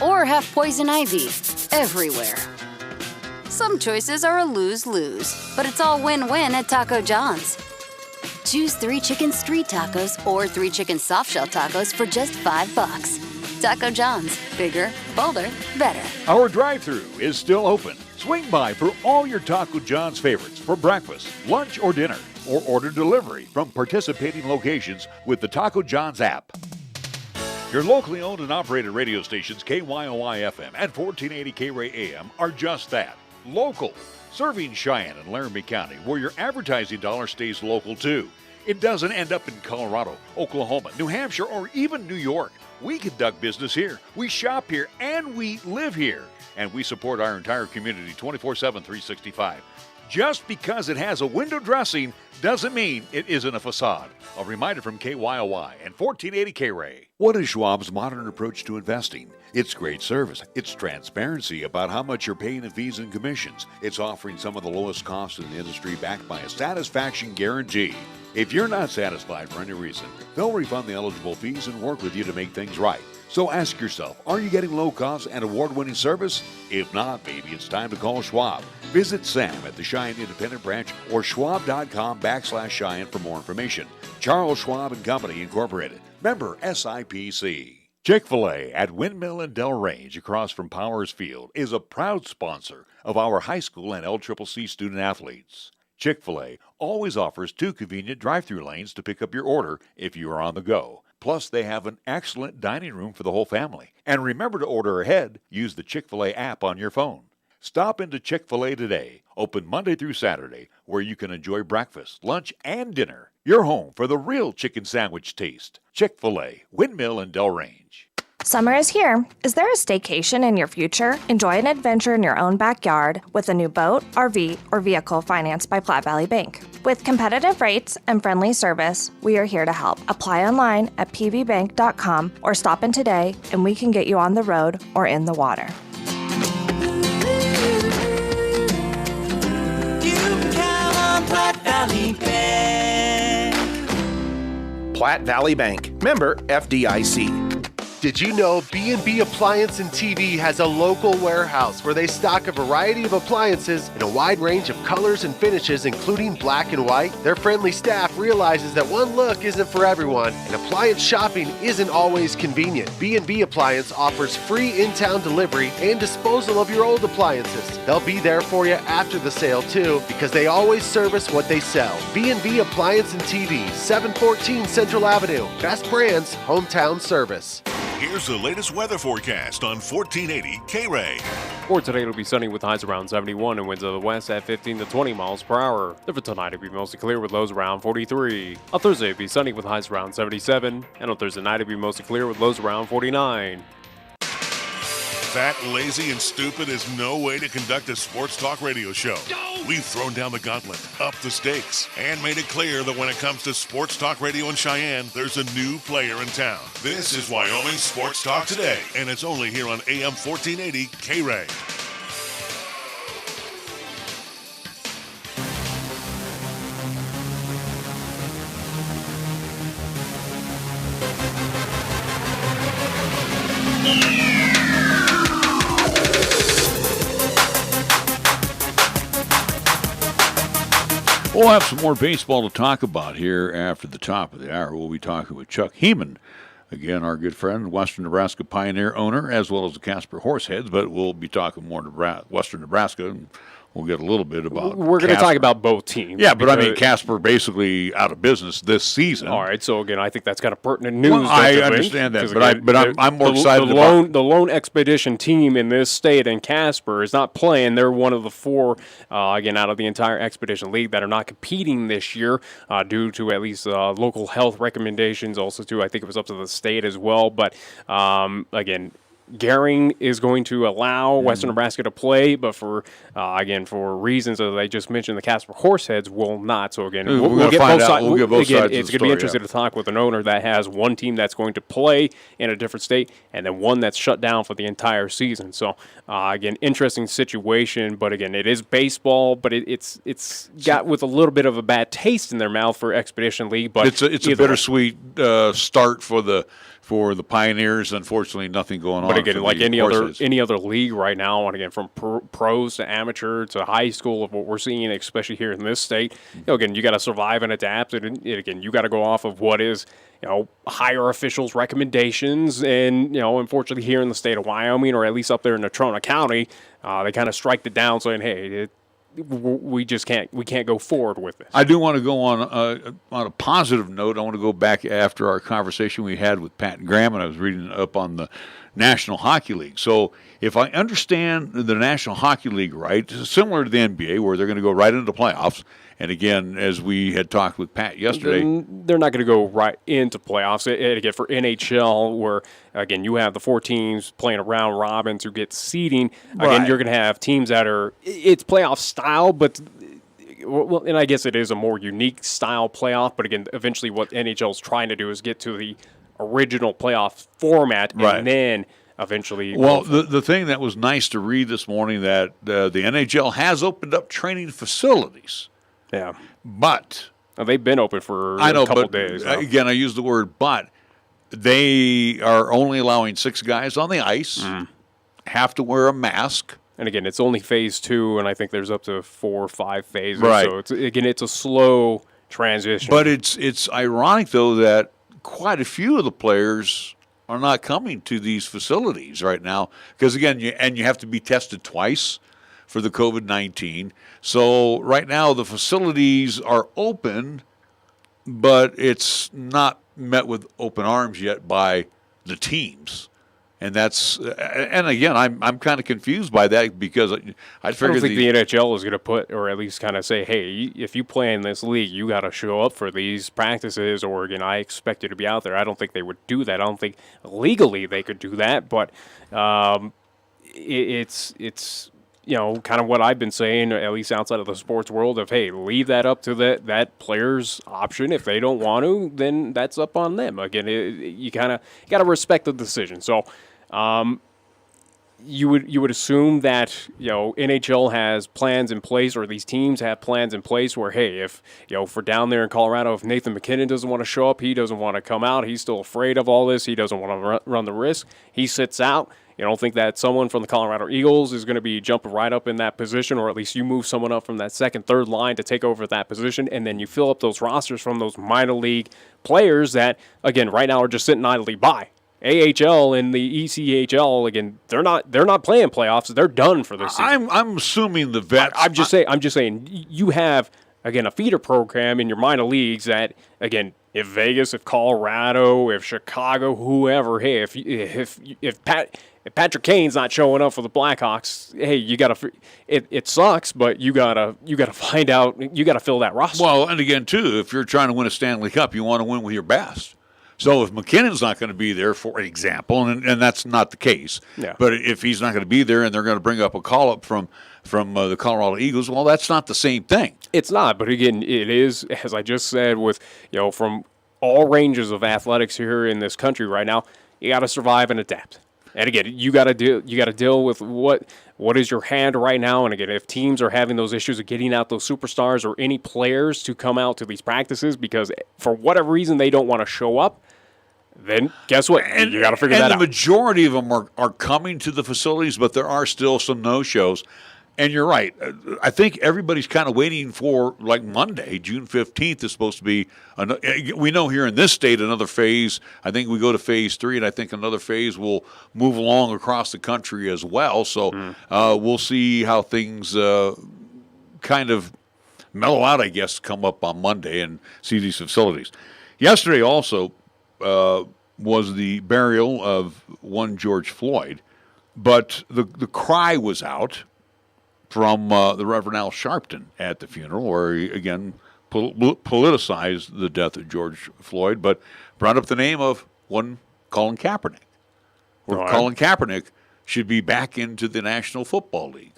or have poison ivy everywhere? Some choices are a lose-lose, but it's all win-win at Taco John's. Choose 3 chicken street tacos or 3 chicken soft-shell tacos for just $5. Taco John's. Bigger, bolder, better. Our drive-thru is still open. Swing by for all your Taco John's favorites for breakfast, lunch, or dinner, or order delivery from participating locations with the Taco John's app. Your locally owned and operated radio stations, KYOI-FM and 1480 KRAE AM, are just that, local. Serving Cheyenne and Laramie County, where your advertising dollar stays local too. It doesn't end up in Colorado, Oklahoma, New Hampshire, or even New York. We conduct business here, we shop here, and we live here. And we support our entire community 24/7, 365. Just because it has a window dressing doesn't mean it isn't a facade. A reminder from KYOI and 1480 KRAE. What is Schwab's modern approach to investing? It's great service. It's transparency about how much you're paying in fees and commissions. It's offering some of the lowest costs in the industry backed by a satisfaction guarantee. If you're not satisfied for any reason, they'll refund the eligible fees and work with you to make things right. So ask yourself, are you getting low cost and award-winning service? If not, maybe it's time to call Schwab. Visit Sam at the Cheyenne Independent Branch or schwab.com/Cheyenne for more information. Charles Schwab and Company, Incorporated. Member SIPC. Chick-fil-A at Windmill and Del Range across from Powers Field is a proud sponsor of our high school and LCCC student athletes. Chick-fil-A always offers 2 convenient drive-thru lanes to pick up your order if you are on the go. Plus, they have an excellent dining room for the whole family. And remember to order ahead. Use the Chick-fil-A app on your phone. Stop into Chick-fil-A today, open Monday through Saturday, where you can enjoy breakfast, lunch, and dinner. Your home for the real chicken sandwich taste. Chick-fil-A, Windmill and Del Range. Summer is here. Is there a staycation in your future? Enjoy an adventure in your own backyard with a new boat, RV, or vehicle financed by Platte Valley Bank. With competitive rates and friendly service, we are here to help. Apply online at pvbank.com or stop in today and we can get you on the road or in the water. You can count on Platte Valley Bank. Platte Valley Bank. Member FDIC. Did you know B&B Appliance and TV has a local warehouse where they stock a variety of appliances in a wide range of colors and finishes, including black and white? Their friendly staff realizes that one look isn't for everyone, and appliance shopping isn't always convenient. B&B Appliance offers free in-town delivery and disposal of your old appliances. They'll be there for you after the sale, too, because they always service what they sell. B&B Appliance and TV, 714 Central Avenue. Best brands, hometown service. Here's the latest weather forecast on 1480 KRAE. For today, it'll be sunny with highs around 71 and winds of the west at 15 to 20 miles per hour. Then for tonight, it'll be mostly clear with lows around 43. On Thursday, it'll be sunny with highs around 77. And on Thursday night, it'll be mostly clear with lows around 49. Fat, lazy, and stupid is no way to conduct a sports talk radio show. We've thrown down the gauntlet, upped the stakes, and made it clear that when it comes to sports talk radio in Cheyenne, there's a new player in town. This is Wyoming Sports Talk Today, and it's only here on AM 1480 KRAE. We'll have some more baseball to talk about here after the top of the hour. We'll be talking with Chuck Heeman, again, our good friend, Western Nebraska Pioneer owner, as well as the Casper Horseheads, but we'll be talking more Western Nebraska, and we'll get a little bit about We're going to talk about both teams. Yeah, but I mean, Casper basically out of business this season. All right, so again, I think that's kind of pertinent news. Well, I understand that, but I'm more excited about the lone expedition team in this state, and Casper is not playing. They're one of the four, again, out of the entire expedition league that are not competing this year due to at least local health recommendations. Also, too, I think it was up to the state as well. But again, Gehring is going to allow Western Nebraska to play, but for reasons that I just mentioned, the Casper Horseheads will not. So again, we'll get both sides. We'll get both sides. It's going to be interesting to talk with an owner that has one team that's going to play in a different state, and then one that's shut down for the entire season. So again, interesting situation. But again, it is baseball, but it's got with a little bit of a bad taste in their mouth for Expedition League. But it's a bittersweet start for the Pioneers. Unfortunately, nothing going on. But again, like any other league right now, and again, from pros to amateur to high school, of what we're seeing, especially here in this state, again, you got to survive and adapt. And again, you got to go off of what is higher officials' recommendations. And unfortunately, here in the state of Wyoming, or at least up there in Natrona County, they kind of strike it down, saying, "Hey, we can't go forward with this." I do want to go on a positive note. I want to go back after our conversation we had with Pat Graham, and I was reading up on the National Hockey League. So if I understand the National Hockey League right, similar to the NBA, where they're going to go right into the playoffs. And again, as we had talked with Pat yesterday, they're not going to go right into playoffs. And again, for NHL, where again you have the 4 teams playing a round robin to get seeding. Again, you're going to have teams that it's playoff style, but well, and I guess it is a more unique style playoff. But again, eventually, what NHL is trying to do is get to the original playoff format, and then eventually. Well, the thing that was nice to read this morning that the NHL has opened up training facilities. Yeah, but they've been open for a couple days. Again, I use the word "but." They are only allowing 6 guys on the ice, have to wear a mask. And again, it's only phase 2, and I think there's up to 4 or 5 phases. Right. So it's a slow transition. But it's ironic though that quite a few of the players are not coming to these facilities right now because again, you have to be tested twice for the COVID-19. So right now the facilities are open, but it's not met with open arms yet by the teams. And again, I'm kind of confused by that because I figured don't think the NHL is going to put, or at least kind of say, hey, if you play in this league, you got to show up for these practices, or again, I expect you to be out there. I don't think they would do that. I don't think legally they could do that, but it's kind of what I've been saying, at least outside of the sports world, of, hey, leave that up to that player's option. If they don't want to, then that's up on them. Again, you got to respect the decision. So you would assume that NHL has plans in place, or these teams have plans in place where, hey, if for down there in Colorado, if Nathan MacKinnon doesn't want to show up, he doesn't want to come out, he's still afraid of all this, he doesn't want to run the risk, he sits out. You don't think that someone from the Colorado Eagles is going to be jumping right up in that position, or at least you move someone up from that second, third line to take over that position, and then you fill up those rosters from those minor league players that, again, right now are just sitting idly by. AHL and the ECHL, again, they're not playing playoffs. They're done for this season. I'm assuming the vets. I'm just saying you have, again, a feeder program in your minor leagues that, again, if Vegas, if Colorado, if Chicago, whoever, hey, if Pat, if Patrick Kane's not showing up for the Blackhawks, hey, you got to. It sucks, but you gotta find out. You got to fill that roster. Well, and again, too, if you're trying to win a Stanley Cup, you want to win with your best. So if McKinnon's not going to be there, for example, and that's not the case, but if he's not going to be there and they're going to bring up a call-up from the Colorado Eagles, well, that's not the same thing. It's not, but again, it is, as I just said, with from all ranges of athletics here in this country right now, you got to survive and adapt. And again, you got to deal with what is your hand right now. And again, if teams are having those issues of getting out those superstars or any players to come out to these practices because for whatever reason they don't want to show up, then guess what? You got to figure that out. And the majority of them are coming to the facilities, but there are still some no-shows. And you're right. I think everybody's kind of waiting for, like, Monday, June 15th is supposed to be we know here in this state another phase. I think we go to phase 3, and I think another phase will move along across the country as well. So we'll see how things kind of mellow out, I guess, come up on Monday and see these facilities. Yesterday also was the burial of one George Floyd, but the cry was out from the Reverend Al Sharpton at the funeral, where he, again, politicized the death of George Floyd, but brought up the name of one Colin Kaepernick, where Colin Kaepernick should be back into the National Football League.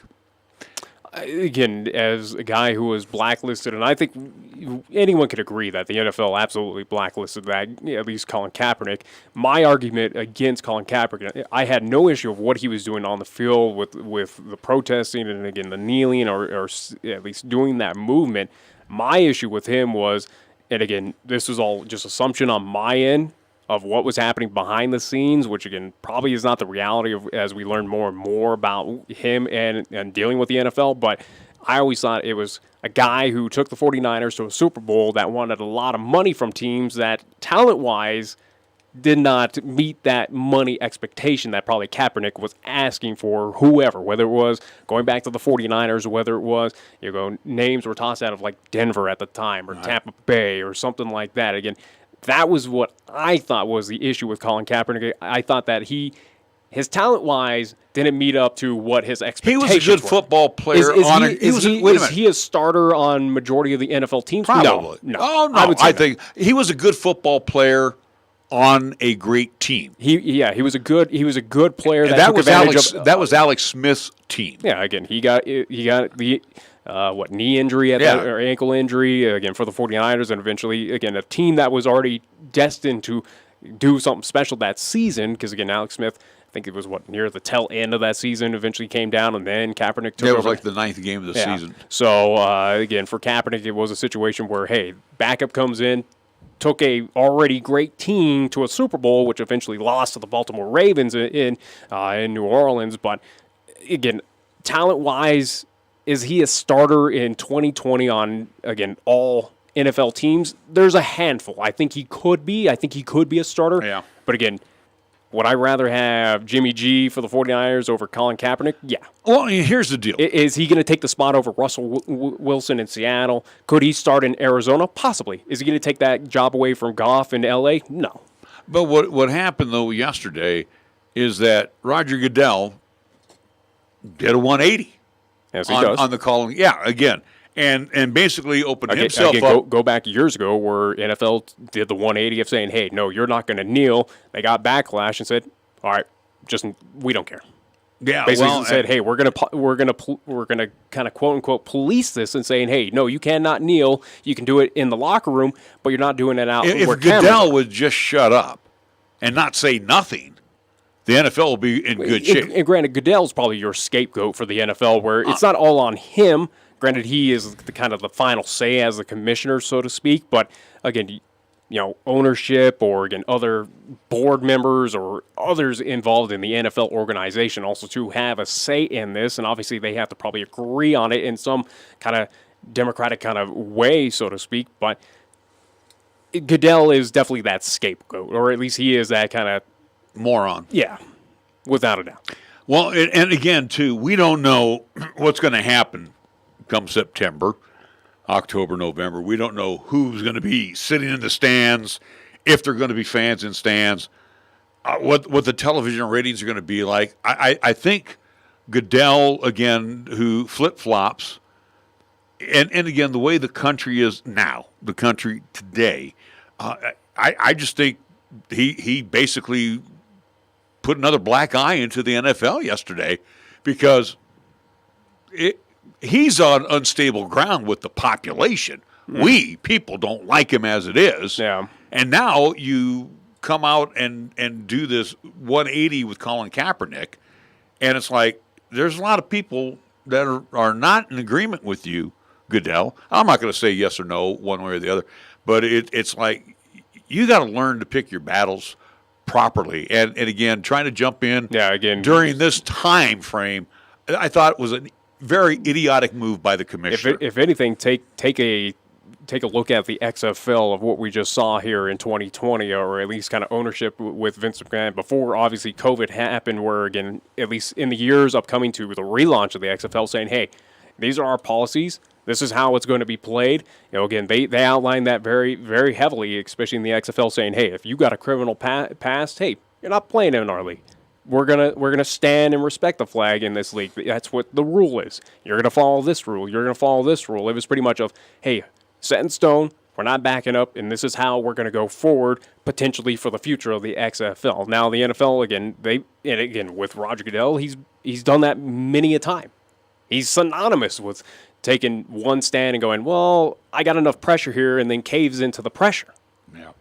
Again, as a guy who was blacklisted, and I think anyone could agree that the NFL absolutely blacklisted that, at least Colin Kaepernick. My argument against Colin Kaepernick, I had no issue of what he was doing on the field with the protesting and, again, the kneeling or at least doing that movement. My issue with him was, and again, this was all just assumption on my end, of what was happening behind the scenes, which, again, probably is not the reality of as we learn more and more about him and dealing with the NFL. But I always thought it was a guy who took the 49ers to a Super Bowl that wanted a lot of money from teams that, talent-wise, did not meet that money expectation that probably Kaepernick was asking for whoever, whether it was going back to the 49ers, whether it was, names were tossed out of like Denver at the time or Tampa Bay or something like that. Again, that was what I thought was the issue with Colin Kaepernick. I thought that his talent-wise didn't meet up to what his expectations were. He was a good football player. Is he a starter on majority of the NFL teams? Probably. No. Oh, no. I think he was a good football player on a great team. He was a good player. That was Alex Smith's team. Yeah, again, he got the knee injury or ankle injury, again, for the 49ers, and eventually, again, a team that was already destined to do something special that season, because, again, Alex Smith, I think it was, near the tail end of that season, eventually came down, and then Kaepernick took over. It was like the 9th game of the season. So, again, for Kaepernick, it was a situation where, hey, backup comes in, took a already great team to a Super Bowl, which eventually lost to the Baltimore Ravens in New Orleans. But, again, talent-wise, is he a starter in 2020 on, again, all NFL teams? There's a handful. I think he could be. I think he could be a starter. Yeah. But, again, would I rather have Jimmy G for the 49ers over Colin Kaepernick? Yeah. Well, here's the deal. Is he going to take the spot over Russell Wilson in Seattle? Could he start in Arizona? Possibly. Is he going to take that job away from Goff in L.A.? No. But what happened, though, yesterday is that Roger Goodell did a 180. Yes, he does. On the calling. Yeah, again. And basically opened himself up. Go back years ago where NFL did the 180 of saying, hey, no, you're not going to kneel. They got backlash and said, all right, we don't care. Yeah, basically said, hey, we're gonna kind of quote unquote police this and saying, hey, no, you cannot kneel. You can do it in the locker room, but you're not doing it out. If Goodell would just shut up and not say nothing, the NFL will be in good shape. And granted, Goodell's probably your scapegoat for the NFL, where it's not all on him. Granted, he is the kind of the final say as the commissioner, so to speak. But again, ownership or again other board members or others involved in the NFL organization also to have a say in this, and obviously they have to probably agree on it in some kind of democratic kind of way, so to speak. But Goodell is definitely that scapegoat, or at least he is that kind of moron. Yeah, without a doubt. Well, and again, too, we don't know what's going to happen come September, October, November. We don't know who's going to be sitting in the stands, if there are going to be fans in stands. what the television ratings are going to be like. I think Goodell, again, who flip-flops, and again, the way the country is now, the country today, I just think he basically put another black eye into the NFL yesterday because he's on unstable ground with the population. We, people, don't like him as it is. Yeah. And now you come out and do this 180 with Colin Kaepernick, and it's like there's a lot of people that are not in agreement with you, Goodell. I'm not going to say yes or no one way or the other, but it's like you got to learn to pick your battles properly. And again, trying to jump in during this time frame, I thought was a very idiotic move by the commissioner. If anything, take a look at the XFL of what we just saw here in 2020, or at least kind of ownership with Vince McMahon before obviously COVID happened, where again, at least in the years upcoming to the relaunch of the XFL, saying, hey, these are our policies. This is how it's going to be played. Again, they outlined that very, very heavily, especially in the XFL, saying, hey, if you got a criminal past, hey, you're not playing in our league. We're gonna stand and respect the flag in this league. That's what the rule is. You're gonna follow this rule. You're gonna follow this rule. It was pretty much of, hey, set in stone. We're not backing up, and this is how we're going to go forward potentially for the future of the XFL. Now the NFL again with Roger Goodell, he's done that many a time. He's synonymous with taking one stand and going, well, I got enough pressure here, and then caves into the pressure. Yeah.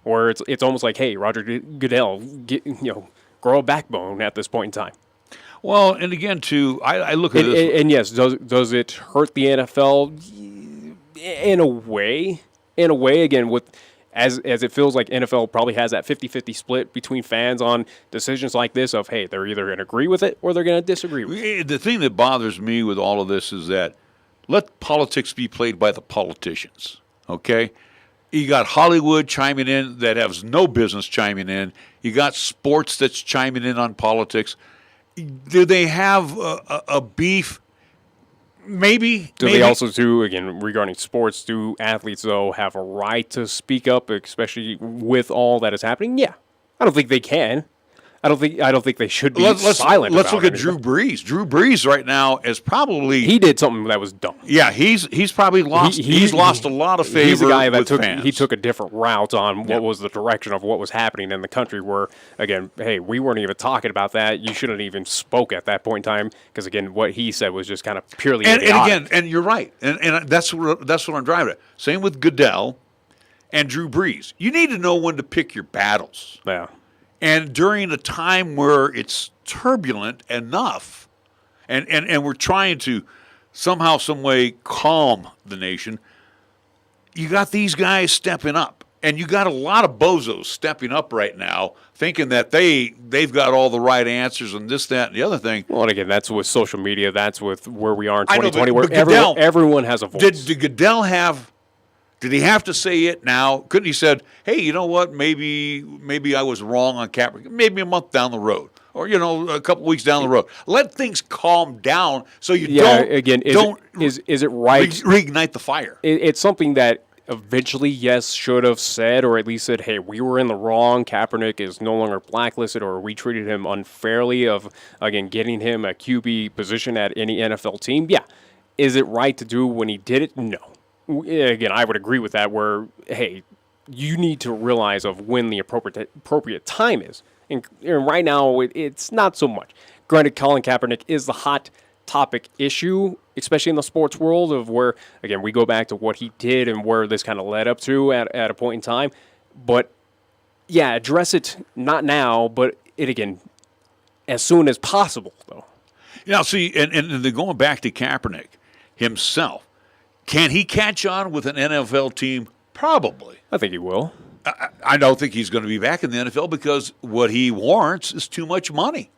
Or it's almost like, hey, Roger Goodell, grow a backbone at this point in time. Well, and again, too, I look at this. And yes, does it hurt the NFL? In a way, again, with as it feels like NFL probably has that 50-50 split between fans on decisions like this of, hey, they're either going to agree with it or they're going to disagree with it. The thing that bothers me with all of this is that let politics be played by the politicians, okay? You got Hollywood chiming in that has no business chiming in. You got sports that's chiming in on politics. Do they have a beef? Maybe. They also do, again, regarding sports, do athletes, though, have a right to speak up, especially with all that is happening? Yeah. I don't think they can. I don't think they should be silent. Let's look at Drew Brees. Drew Brees right now is probably he did something that was dumb. Yeah, he's probably lost. He's lost a lot of favor. He's a guy that fans. took a different route on what was the direction of what was happening in the country. Where again, hey, we weren't even talking about that. You shouldn't even spoke at that point in time because again, what he said was just kind of purely idiotic. And again, and you're right, and that's what I'm driving at. Same with Goodell and Drew Brees. You need to know when to pick your battles. Yeah. And during a time where it's turbulent enough, and we're trying to somehow, some way calm the nation, you got these guys stepping up. And you got a lot of bozos stepping up right now, thinking that they've got all the right answers and this, that, and the other thing. Well, and again, that's with social media. That's with where we are in 2020, where everyone has a voice. Did Goodell have... Did he have to say it now? Couldn't he said, hey, you know what, maybe I was wrong on Kaepernick, maybe a month down the road, or, a couple weeks down the road. Let things calm down so you don't is it right? Reignite the fire. It's something that eventually, yes, should have said, or at least said, hey, we were in the wrong. Kaepernick is no longer blacklisted, or we treated him unfairly of, again, getting him a QB position at any NFL team. Yeah. Is it right to do when he did it? No. Again, I would agree with that where, hey, you need to realize of when the appropriate time is. And right now, it's not so much. Granted, Colin Kaepernick is the hot topic issue, especially in the sports world of where, again, we go back to what he did and where this kind of led up to at a point in time. But, yeah, address it not now, but again, as soon as possible, though. Yeah, see, and then going back to Kaepernick himself, can he catch on with an NFL team? Probably. I think he will. I don't think he's going to be back in the NFL because what he warrants is too much money.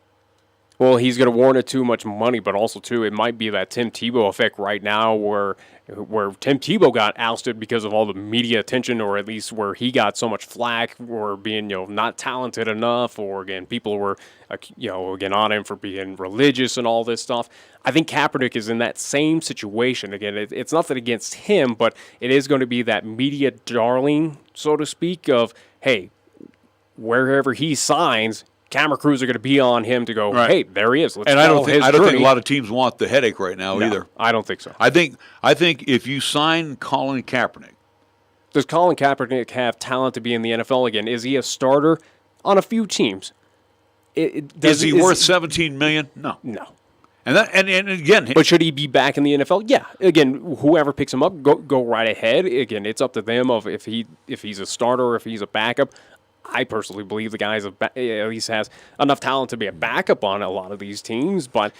Well, he's going to warrant it too much money, but also, too, it might be that Tim Tebow effect right now where Tim Tebow got ousted because of all the media attention, or at least where he got so much flack for being, not talented enough, or, again, people were, again, on him for being religious and all this stuff. I think Kaepernick is in that same situation. Again, it's nothing against him, but it is going to be that media darling, so to speak, of, hey, wherever he signs, camera crews are going to be on him to go, hey, there he is. Let's and I don't think journey. a lot of teams want the headache right now either. I don't think so. I think if you sign Colin Kaepernick, does Colin Kaepernick have talent to be in the NFL again? Is he a starter on a few teams? Is he worth $17 million? No. And again, but should he be back in the NFL? Yeah. Again, whoever picks him up, go right ahead. Again, it's up to them of if he's a starter or if he's a backup. I personally believe the guy at least has enough talent to be a backup on a lot of these teams. But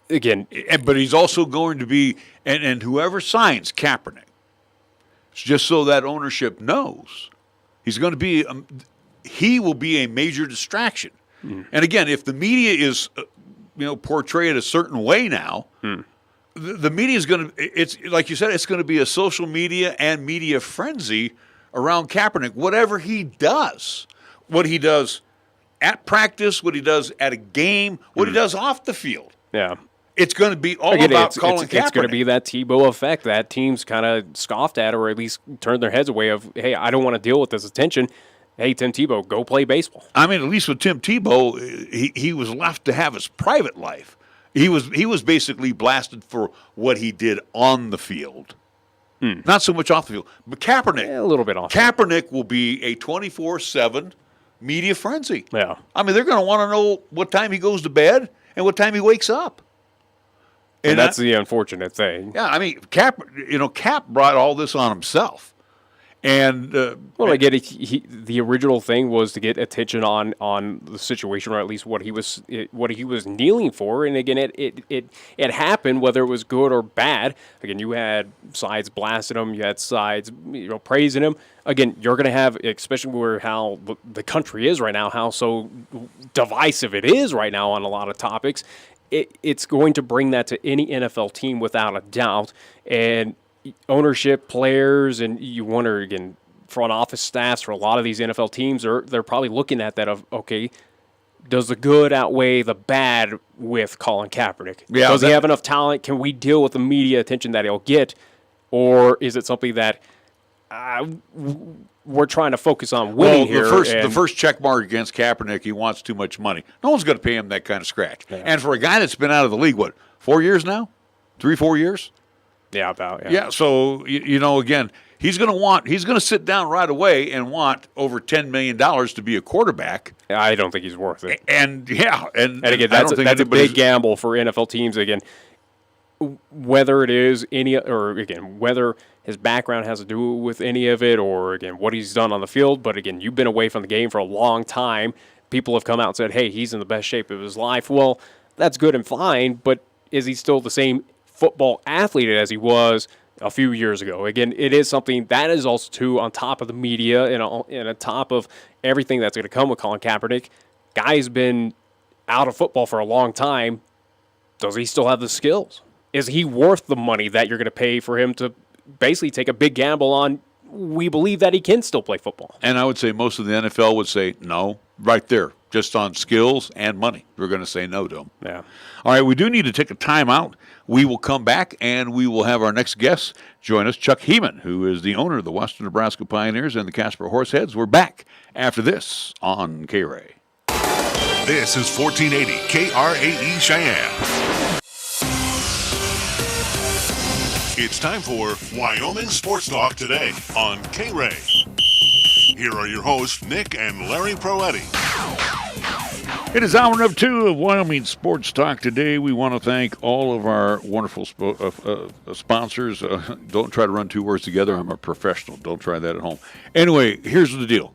again, but he's also going to be, and whoever signs Kaepernick, just so that ownership knows, he's going to be, he will be a major distraction. And again, if the media is portrayed a certain way now, the media is going to, it's like you said, it's going to be a social media and media frenzy around Kaepernick. Whatever he does, what he does at practice, what he does at a game, what he does off the field. Yeah. It's going to be all about Colin Kaepernick. It's going to be that Tebow effect that teams kind of scoffed at or at least turned their heads away of, hey, I don't want to deal with this attention. Hey, Tim Tebow, go play baseball. I mean, at least with Tim Tebow, he was left to have his private life. He was basically blasted for what he did on the field, not so much off the field. But Kaepernick, a little bit off. Kaepernick will be a 24/7 media frenzy. Yeah, I mean, they're going to want to know what time he goes to bed and what time he wakes up. And that's the unfortunate thing. Yeah, I mean, Cap brought all this on himself. And I get it. The original thing was to get attention on the situation, or at least what he was kneeling for. And again, it happened, whether it was good or bad. Again, you had sides blasting him, you had sides praising him. Again, you're going to have, especially where how the country is right now, how so divisive it is right now on a lot of topics. It's going to bring that to any NFL team without a doubt, and ownership, players, and you wonder, again, front office staffs for a lot of these NFL teams, they're probably looking at that of, okay, does the good outweigh the bad with Colin Kaepernick? Yeah, does he have enough talent? Can we deal with the media attention that he'll get? Or is it something that we're trying to focus on winning here? The first check mark against Kaepernick, he wants too much money. No one's going to pay him that kind of scratch. Yeah. And for a guy that's been out of the league, 4 years now? 3-4 years? Yeah, about. Yeah, so, again, he's going to sit down right away and want over $10 million to be a quarterback. I don't think he's worth it. And again, that's a big gamble for NFL teams. Again, whether it is whether his background has to do with any of it, or again, what he's done on the field. But again, you've been away from the game for a long time. People have come out and said, hey, he's in the best shape of his life. Well, that's good and fine, but is he still the same football athlete as he was a few years ago? Again, it is something that is also too on top of the media and on top of everything that's going to come with Colin Kaepernick. Guy's been out of football for a long time. Does he still have the skills? Is he worth the money that you're going to pay for him to basically take a big gamble on? We believe that he can still play football. And I would say most of the NFL would say no, right there, just on skills and money. We're going to say no to him. Yeah. All right, we do need to take a timeout. We will come back, and we will have our next guest join us, Chuck Heeman, who is the owner of the Western Nebraska Pioneers and the Casper Horseheads. We're back after this on KRAE. This is 1480 KRAE Cheyenne. It's time for Wyoming Sports Talk today on KRAE. Here are your hosts, Nick and Larry Proetti. It is hour number 2 of Wyoming Sports Talk today. We want to thank all of our wonderful sponsors. Don't try to run two words together. I'm a professional. Don't try that at home. Anyway, here's the deal.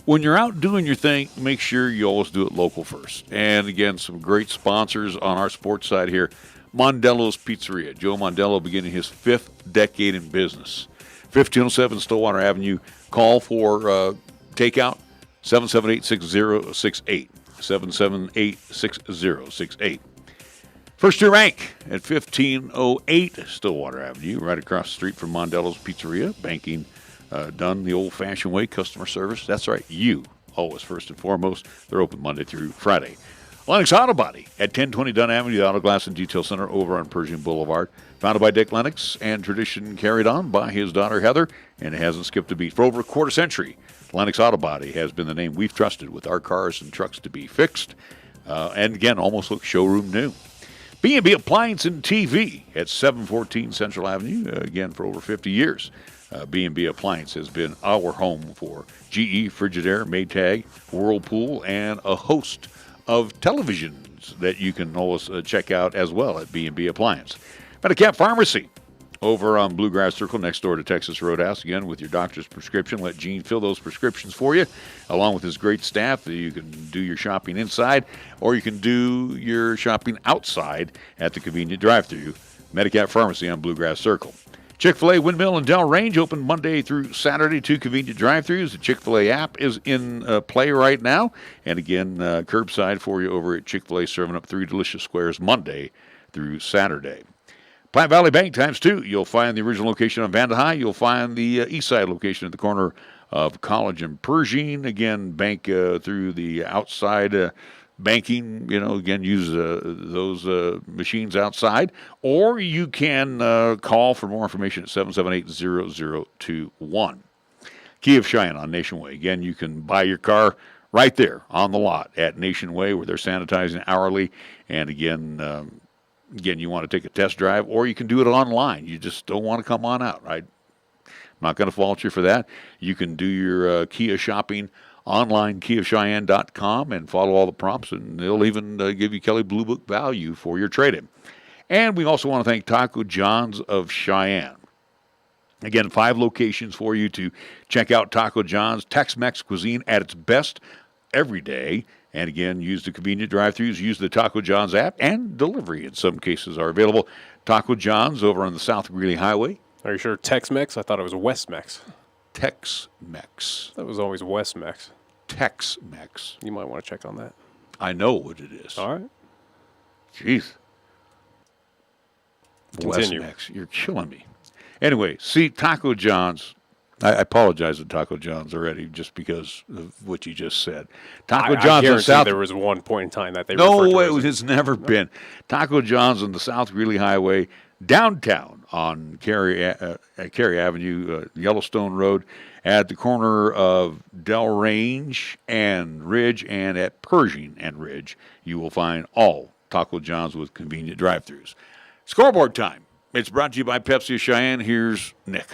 When you're out doing your thing, make sure you always do it local first. And again, some great sponsors on our sports side here. Mondello's Pizzeria. Joe Mondello beginning his 5th decade in business. 1507 Stillwater Avenue. Call for takeout, 778-6068. 778-6068. First Tier Bank at 1508 Stillwater Avenue, right across the street from Mondello's Pizzeria. Banking done the old-fashioned way, customer service. That's right, you, always first and foremost. They're open Monday through Friday. Lennox Auto Body at 1020 Dunn Avenue, the Auto Glass and Detail Center over on Pershing Boulevard. Founded by Dick Lennox and tradition carried on by his daughter Heather, and it hasn't skipped a beat. For over a quarter century, Lennox Auto Body has been the name we've trusted with our cars and trucks to be fixed. And again, almost looks showroom new. B&B Appliance and TV at 714 Central Avenue, again, for over 50 years. B&B Appliance has been our home for GE, Frigidaire, Maytag, Whirlpool, and a host of televisions that you can always check out as well at B&B Appliance. Medicap Pharmacy over on Bluegrass Circle next door to Texas Roadhouse. Again, with your doctor's prescription, let Gene fill those prescriptions for you, along with his great staff. You can do your shopping inside, or you can do your shopping outside at the convenient drive-thru. Medicap Pharmacy on Bluegrass Circle. Chick-fil-A Windmill and Del Range open Monday through Saturday, 2 convenient drive-thrus. The Chick-fil-A app is in play right now. And again, curbside for you over at Chick-fil-A, serving up 3 delicious squares Monday through Saturday. Platte Valley Bank times 2. You'll find the original location on Vanda High. You'll find the east side location at the corner of College and Pershing. Again, bank through the outside banking, again, use those machines outside. Or you can call for more information at 778-0021. Key of Cheyenne on Nation Way. Again, you can buy your car right there on the lot at Nation Way, where they're sanitizing hourly. And again, you want to take a test drive, or you can do it online. You just don't want to come on out, right? I'm not going to fault you for that. You can do your Kia shopping online, KiaCheyenne.com, and follow all the prompts, and they'll even give you Kelly Blue Book value for your trade-in. And we also want to thank Taco John's of Cheyenne. Again, 5 locations for you to check out Taco John's. Tex-Mex cuisine at its best every day. And again, use the convenient drive-thrus, use the Taco John's app, and delivery in some cases are available. Taco John's over on the South Greeley Highway. Are you sure Tex-Mex? I thought it was West-Mex. Tex-Mex. That was always West-Mex. Tex-Mex. You might want to check on that. I know what it is. All right. Jeez. Continue. West-Mex. You're killing me. Anyway, see, Taco John's. I apologize to Taco John's already just because of what you just said. Taco John's on South. There was one point in time that they it's never been. Taco John's on the South Greeley Highway, downtown on KRAE Avenue, Yellowstone Road, at the corner of Del Range and Ridge, and at Pershing and Ridge. You will find all Taco John's with convenient drive-thrus. Scoreboard time. It's brought to you by Pepsi of Cheyenne. Here's Nick.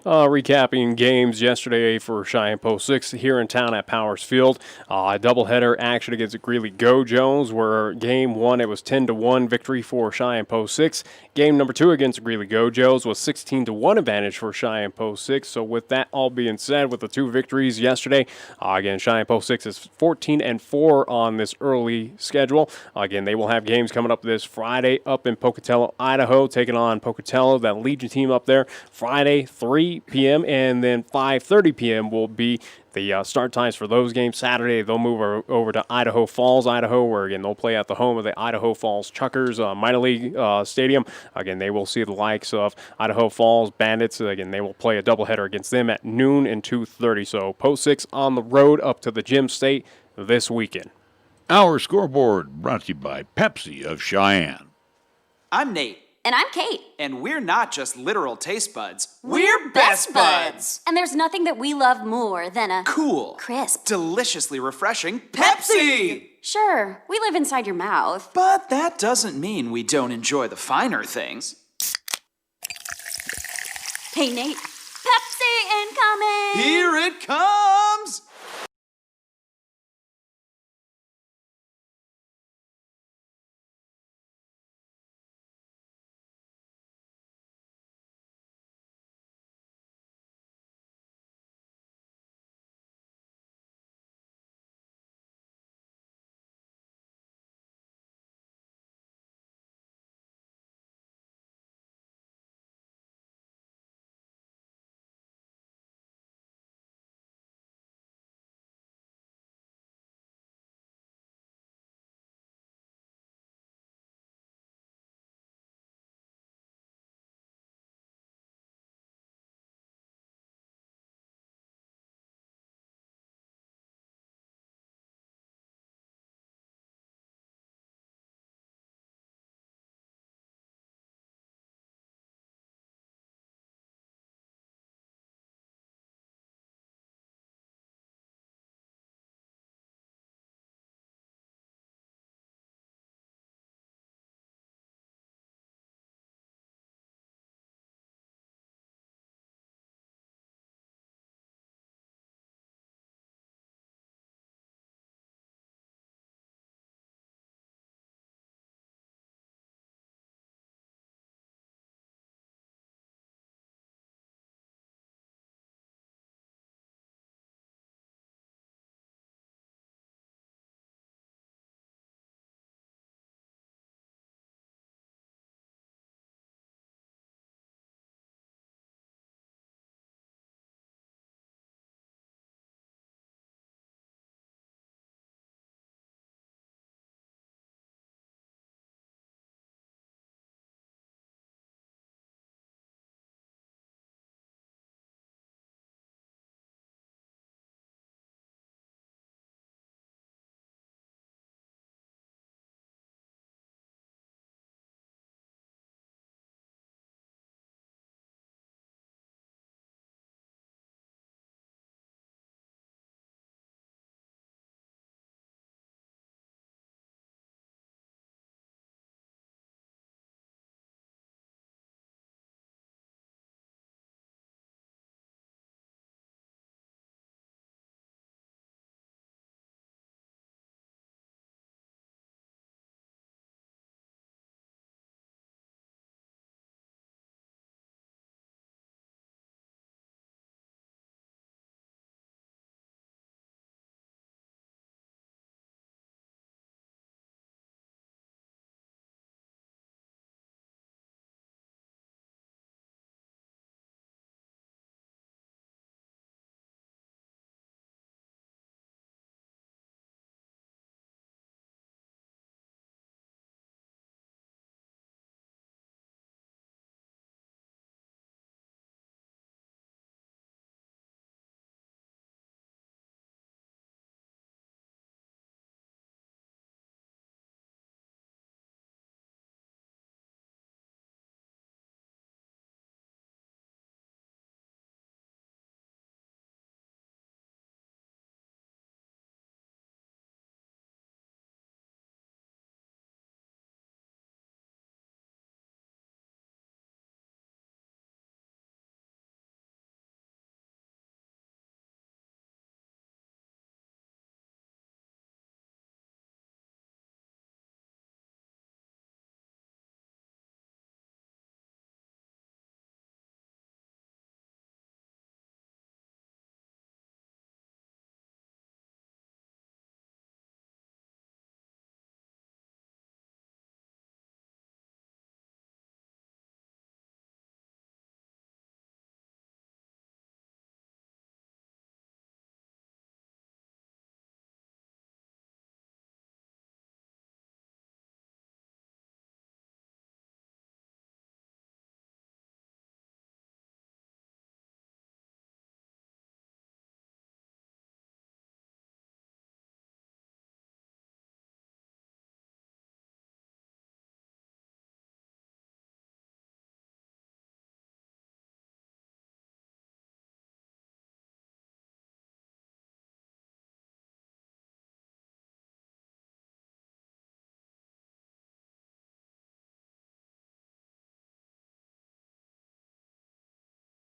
Recapping games yesterday for Cheyenne Post 6 here in town at Powers Field. A doubleheader action against Greeley Go-Jones, where game 1 it was 10-1 victory for Cheyenne Post 6. Game number 2 against Greeley Go-Jones was 16-1 advantage for Cheyenne Post 6. So with that all being said, with the 2 victories yesterday, again, Cheyenne Post 6 is 14-4 on this early schedule. Again, they will have games coming up this Friday up in Pocatello, Idaho, taking on Pocatello, that Legion team up there. Friday, 3 p.m. and then 5:30 p.m. will be the start times for those games. Saturday, they'll move over to Idaho Falls, Idaho, where, again, they'll play at the home of the Idaho Falls Chuckers Minor League Stadium. Again, they will see the likes of Idaho Falls Bandits. Again, they will play a doubleheader against them at noon and 2:30. So Post 6 on the road up to the Gym State this weekend. Our scoreboard brought to you by Pepsi of Cheyenne. I'm Nate. And I'm Kate. And we're not just literal taste buds. We're best buds. And there's nothing that we love more than a cool, crisp, deliciously refreshing Pepsi. Sure, we live inside your mouth. But that doesn't mean we don't enjoy the finer things. Hey, Nate. Pepsi incoming! Here it comes!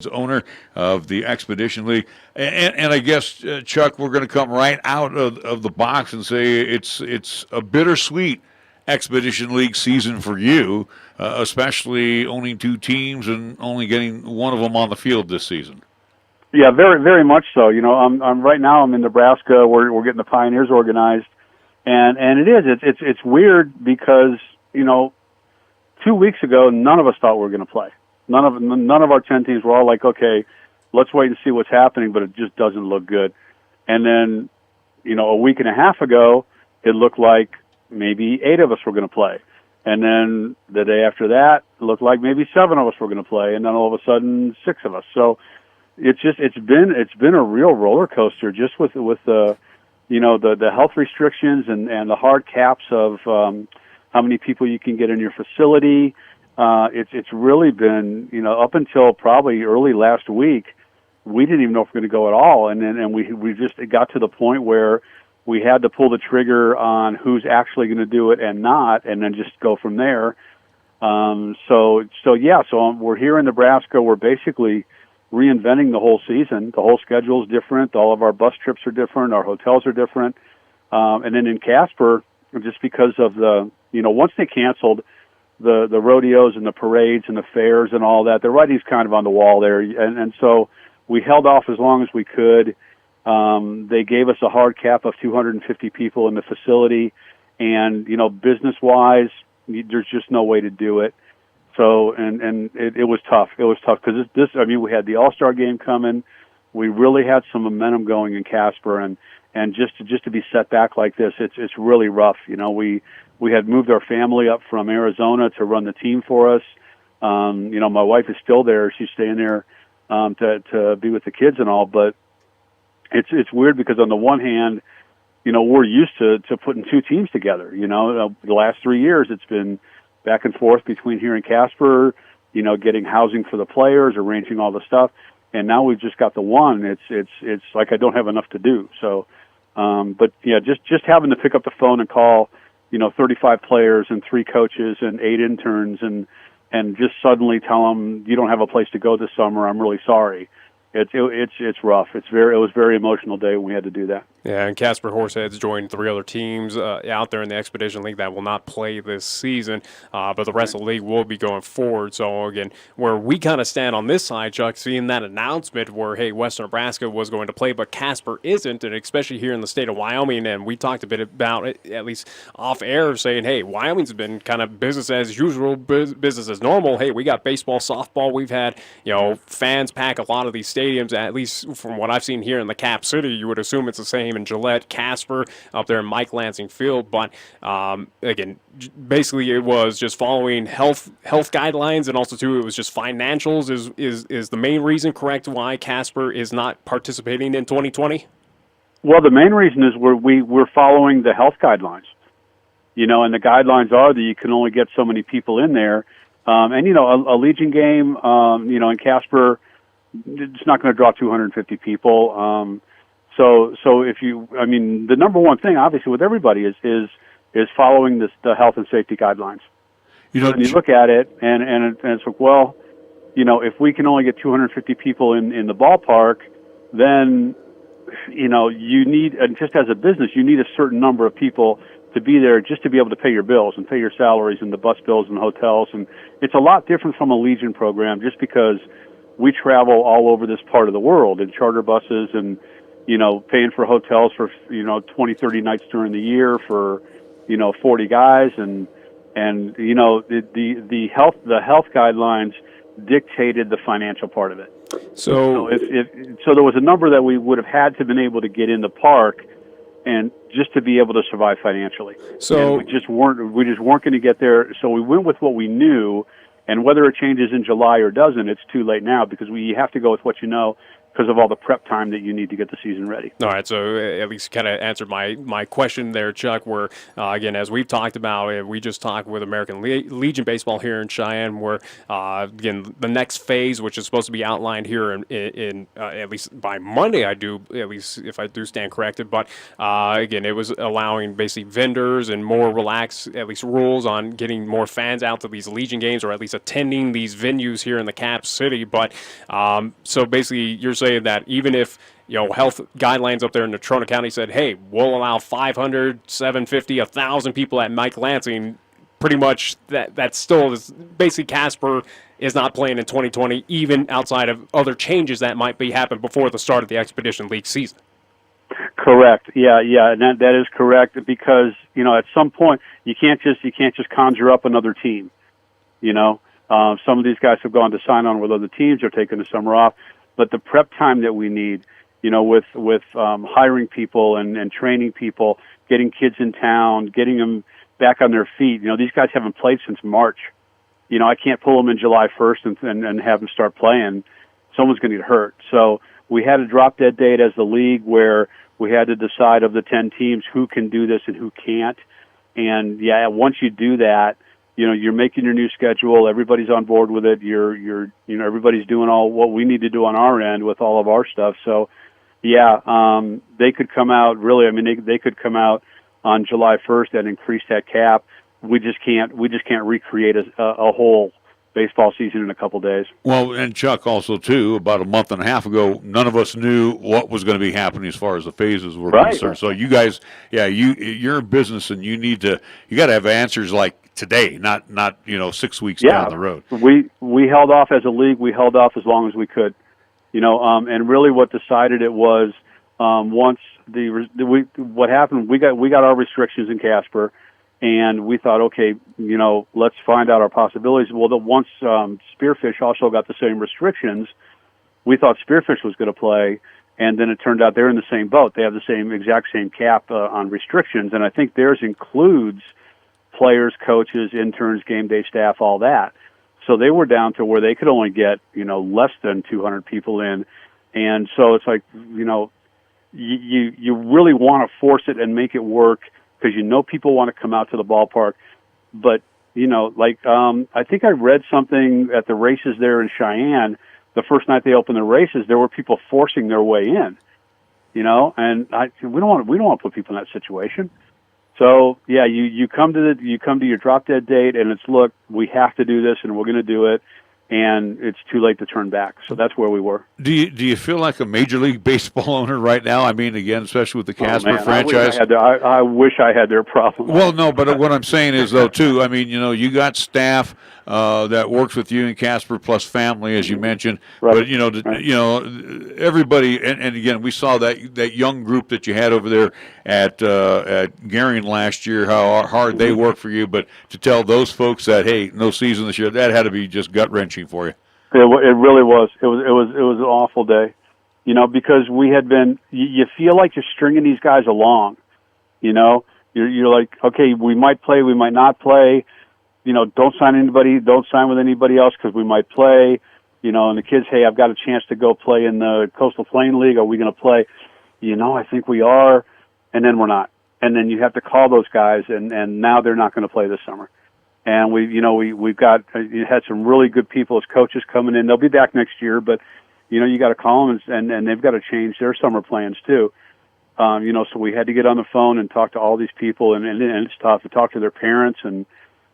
owner of the Expedition League. And I guess, Chuck, we're going to come right out of the box and say it's a bittersweet Expedition League season for you, especially owning two teams and only getting one of them on the field this season. Yeah, very, very much so. I'm right now. I'm in Nebraska. We're getting the Pioneers organized, and it's weird because 2 weeks ago none of us thought we were going to play. None of our 10 teams were all like, okay, let's wait and see what's happening, but it just doesn't look good. And then, a week and a half ago, it looked like maybe 8 of us were going to play. And then the day after that, it looked like maybe 7 of us were going to play, and then all of a sudden 6 of us. So it's been a real roller coaster just with the the health restrictions and the hard caps of how many people you can get in your facility. It's really been, up until probably early last week, we didn't even know if we were going to go at all. And we just got to the point where we had to pull the trigger on who's actually going to do it and not, and then just go from there. So we're here in Nebraska. We're basically reinventing the whole season. The whole schedule is different. All of our bus trips are different. Our hotels are different. And then in Casper, just because of once they canceled the rodeos and the parades and the fairs and all that, the writing's kind of on the wall there. And so we held off as long as we could. They gave us a hard cap of 250 people in the facility. And, business-wise, there's just no way to do it. So, and it was tough. It was tough because we had the All-Star game coming. We really had some momentum going in Casper, and just to be set back like this, it's really rough. We had moved our family up from Arizona to run the team for us. My wife is still there. She's staying there to be with the kids and all. But it's weird because on the one hand, we're used to putting two teams together. The last 3 years it's been back and forth between here and Casper. Getting housing for the players, arranging all the stuff, and now we've just got the one. It's like I don't have enough to do. So, but yeah, just having to pick up the phone and call 35 players and 3 coaches and 8 interns and just suddenly tell them you don't have a place to go this summer. I'm really sorry. It's rough. It was a very emotional day when we had to do that. Yeah, and Casper Horseheads joined 3 other teams out there in the Expedition League that will not play this season, but the rest of the league will be going forward. So, again, where we kind of stand on this side, Chuck, seeing that announcement where, hey, Western Nebraska was going to play, but Casper isn't, and especially here in the state of Wyoming, and we talked a bit about it, at least off air, saying, hey, Wyoming's been kind of business as usual, business as normal. Hey, we got baseball, softball. We've had, fans pack a lot of these stadiums, at least from what I've seen here in the Cap City. You would assume it's the same in Gillette, Casper, up there in Mike Lansing Field. But again, basically it was just following health guidelines, and also too it was just financials is the main reason, correct, why Casper is not participating in 2020? Well, the main reason is we're following the health guidelines. And the guidelines are that you can only get so many people in there. And a Legion game, in Casper, it's not going to draw 250 people. So the number one thing, obviously, with everybody is following the health and safety guidelines. And you look at it, and it's like, well, if we can only get 250 people in the ballpark, then, you need, and just as a business, you need a certain number of people to be there just to be able to pay your bills and pay your salaries and the bus bills and hotels. And it's a lot different from a Legion program just because we travel all over this part of the world in charter buses and, paying for hotels for, 20, 30 nights during the year for, 40 guys. And the health guidelines dictated the financial part of it. So there was a number that we would have had to have been able to get in the park and just to be able to survive financially. So and we just weren't going to get there. So we went with what we knew, and whether it changes in July or doesn't, it's too late now because we have to go with what you know. because of all the prep time that you need to get the season ready. All right, so at least kind of answered my question there, Chuck, where, again, as we've talked about, we just talked with American Legion Baseball here in Cheyenne, where, again, the next phase, which is supposed to be outlined here in at least by Monday, at least if I do stand corrected, but, again, it was allowing basically vendors and more relaxed, at least rules on getting more fans out to these Legion games, or at least attending these venues here in the Cap City, but, so basically you're saying that even if health guidelines up there in Natrona County said, hey, we'll allow 500, 750, 1,000 people at Mike Lansing, pretty much that still is basically Casper is not playing in 2020, even outside of other changes that might be happening before the start of the Expedition League season. Correct. Yeah, and that is correct, because at some point you can't just conjure up another team. Some of these guys have gone to sign on with other teams or taking the summer off. But the prep time that we need, with hiring people and training people, getting kids in town, getting them back on their feet. These guys haven't played since March. I can't pull them in July 1st and have them start playing. Someone's going to get hurt. So we had a drop-dead date as the league where we had to decide of the 10 teams who can do this and who can't. And, once you do that, you're making your new schedule. Everybody's on board with it. Everybody's doing all what we need to do on our end with all of our stuff. So, they could come out really. I mean, they could come out on July 1st and increase that cap. We just can't recreate a whole baseball season in a couple days. Well, and Chuck also too, about a month and a half ago, none of us knew what was going to be happening as far as the phases were concerned. So you guys, you're a business, and you got to have answers like today, not 6 weeks down the road. We held off as a league. We held off as long as we could, and really what decided it was once what happened. We got our restrictions in Casper. And we thought, okay, let's find out our possibilities. Well, once Spearfish also got the same restrictions, we thought Spearfish was going to play, and then it turned out they're in the same boat. They have the exact same cap on restrictions, and I think theirs includes players, coaches, interns, game day staff, all that. So they were down to where they could only get, less than 200 people in, and so it's like, you really want to force it and make it work, because people want to come out to the ballpark. But, I think I read something at the races there in Cheyenne, the first night they opened the races, there were people forcing their way in, and we don't want to put people in that situation. So, you come to your drop dead date, and it's, look, we have to do this, and we're going to do it. And it's too late to turn back. So that's where we were. Do you feel like a Major League Baseball owner right now? I mean, again, especially with the Casper franchise. I wish I had their problem. Well, no, but what I'm saying is, though, too, I mean, you got staff that works with you in Casper plus family, as you mentioned. Right. But, everybody, and again, we saw that young group that you had over there at Garion last year, how hard they work for you. But to tell those folks that, hey, no season this year, that had to be just gut-wrenching for you. It really was. It was an awful day, because we had been. You feel like you're stringing these guys along, You're like, okay, we might play, we might not play. Don't sign with anybody else because we might play. And the kids, hey, I've got a chance to go play in the Coastal Plain League. Are we going to play? I think we are, and then we're not. And then you have to call those guys, and now they're not going to play this summer. And we've had some really good people as coaches coming in. They'll be back next year, but you got to call them, and they've got to change their summer plans too. So we had to get on the phone and talk to all these people, and it's tough to talk to their parents and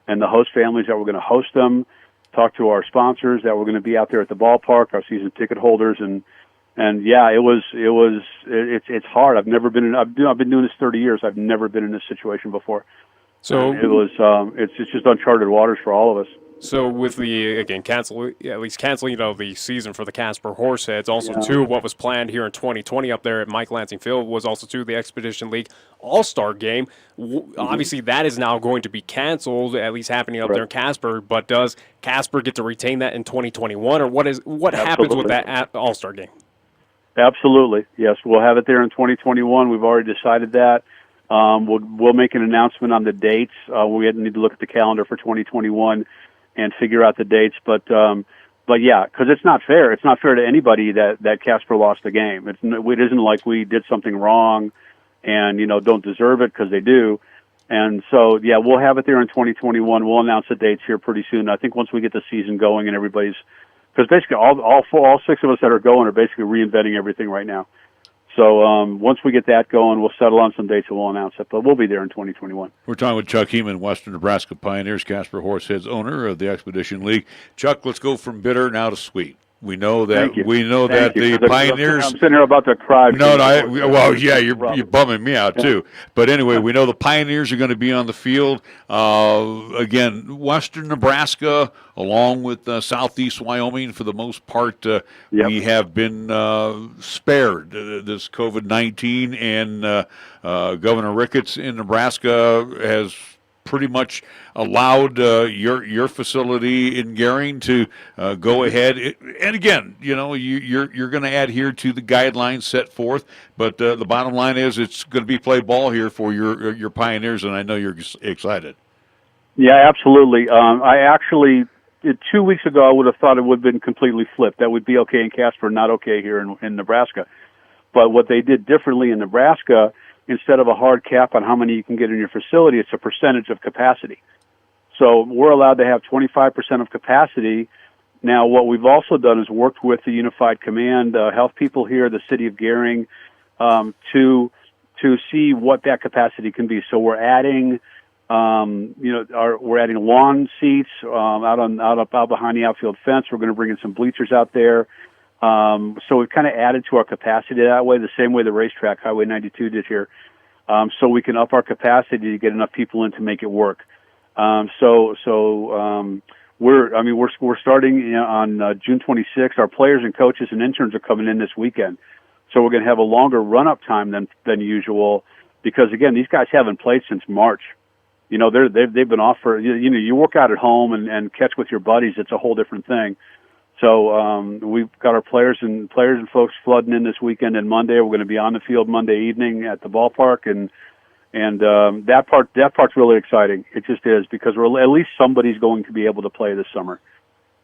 the host families that were going to host them, talk to our sponsors that were going to be out there at the ballpark, our season ticket holders, and it's hard. I've been doing this 30 years. I've never been in this situation before. So it's just uncharted waters for all of us. So with the, again, canceling the season for the Casper Horseheads, also too, what was planned here in 2020 up there at Mike Lansing Field was also too the Expedition League All-Star Game. Obviously, that is now going to be canceled, at least happening up there in Casper. But does Casper get to retain that in 2021, or what happens with that All-Star Game? Absolutely, yes. We'll have it there in 2021. We've already decided that. We'll make an announcement on the dates. We need to look at the calendar for 2021 and figure out the dates. But But yeah, because it's not fair. It's not fair to anybody that Casper lost the game. It isn't like we did something wrong and, don't deserve it, because they do. And so, yeah, we'll have it there in 2021. We'll announce the dates here pretty soon. I think once we get the season going and everybody's, because basically all six of us that are going are basically reinventing everything right now. So once we get that going, we'll settle on some dates and we'll announce it. But we'll be there in 2021. We're talking with Chuck Heeman, Western Nebraska Pioneers, Casper Horseheads owner of the Expedition League. Chuck, let's go from bitter now to sweet. We know that the Pioneers. I'm sitting here about to cry. You're bumming me out too. But anyway, we know the Pioneers are going to be on the field again. Western Nebraska, along with Southeast Wyoming, for the most part, we have been spared this COVID-19, and Governor Ricketts in Nebraska has pretty much allowed your facility in Gering to go ahead. And again, you're going to adhere to the guidelines set forth. But the bottom line is, it's going to be play ball here for your Pioneers, and I know you're excited. Yeah, absolutely. I actually 2 weeks ago I would have thought it would have been completely flipped. That would be okay in Casper, not okay here in Nebraska. But what they did differently in Nebraska, instead of a hard cap on how many you can get in your facility, it's a percentage of capacity. So we're allowed to have 25% of capacity. Now, what we've also done is worked with the Unified Command, health people here, the city of Gering, to see what that capacity can be. So we're adding, we're adding lawn seats out behind the outfield fence. We're going to bring in some bleachers out there. So we've kind of added to our capacity that way, the same way the racetrack, Highway 92, did here. So we can up our capacity to get enough people in to make it work. We're starting on June 26th. Our players and coaches and interns are coming in this weekend. So we're going to have a longer run-up time than usual, because again, these guys haven't played since March. They've been off for, you work out at home and catch with your buddies. It's a whole different thing. So we've got our players and folks flooding in this weekend and Monday. We're going to be on the field Monday evening at the ballpark, and that part's really exciting. It just is, because at least somebody's going to be able to play this summer.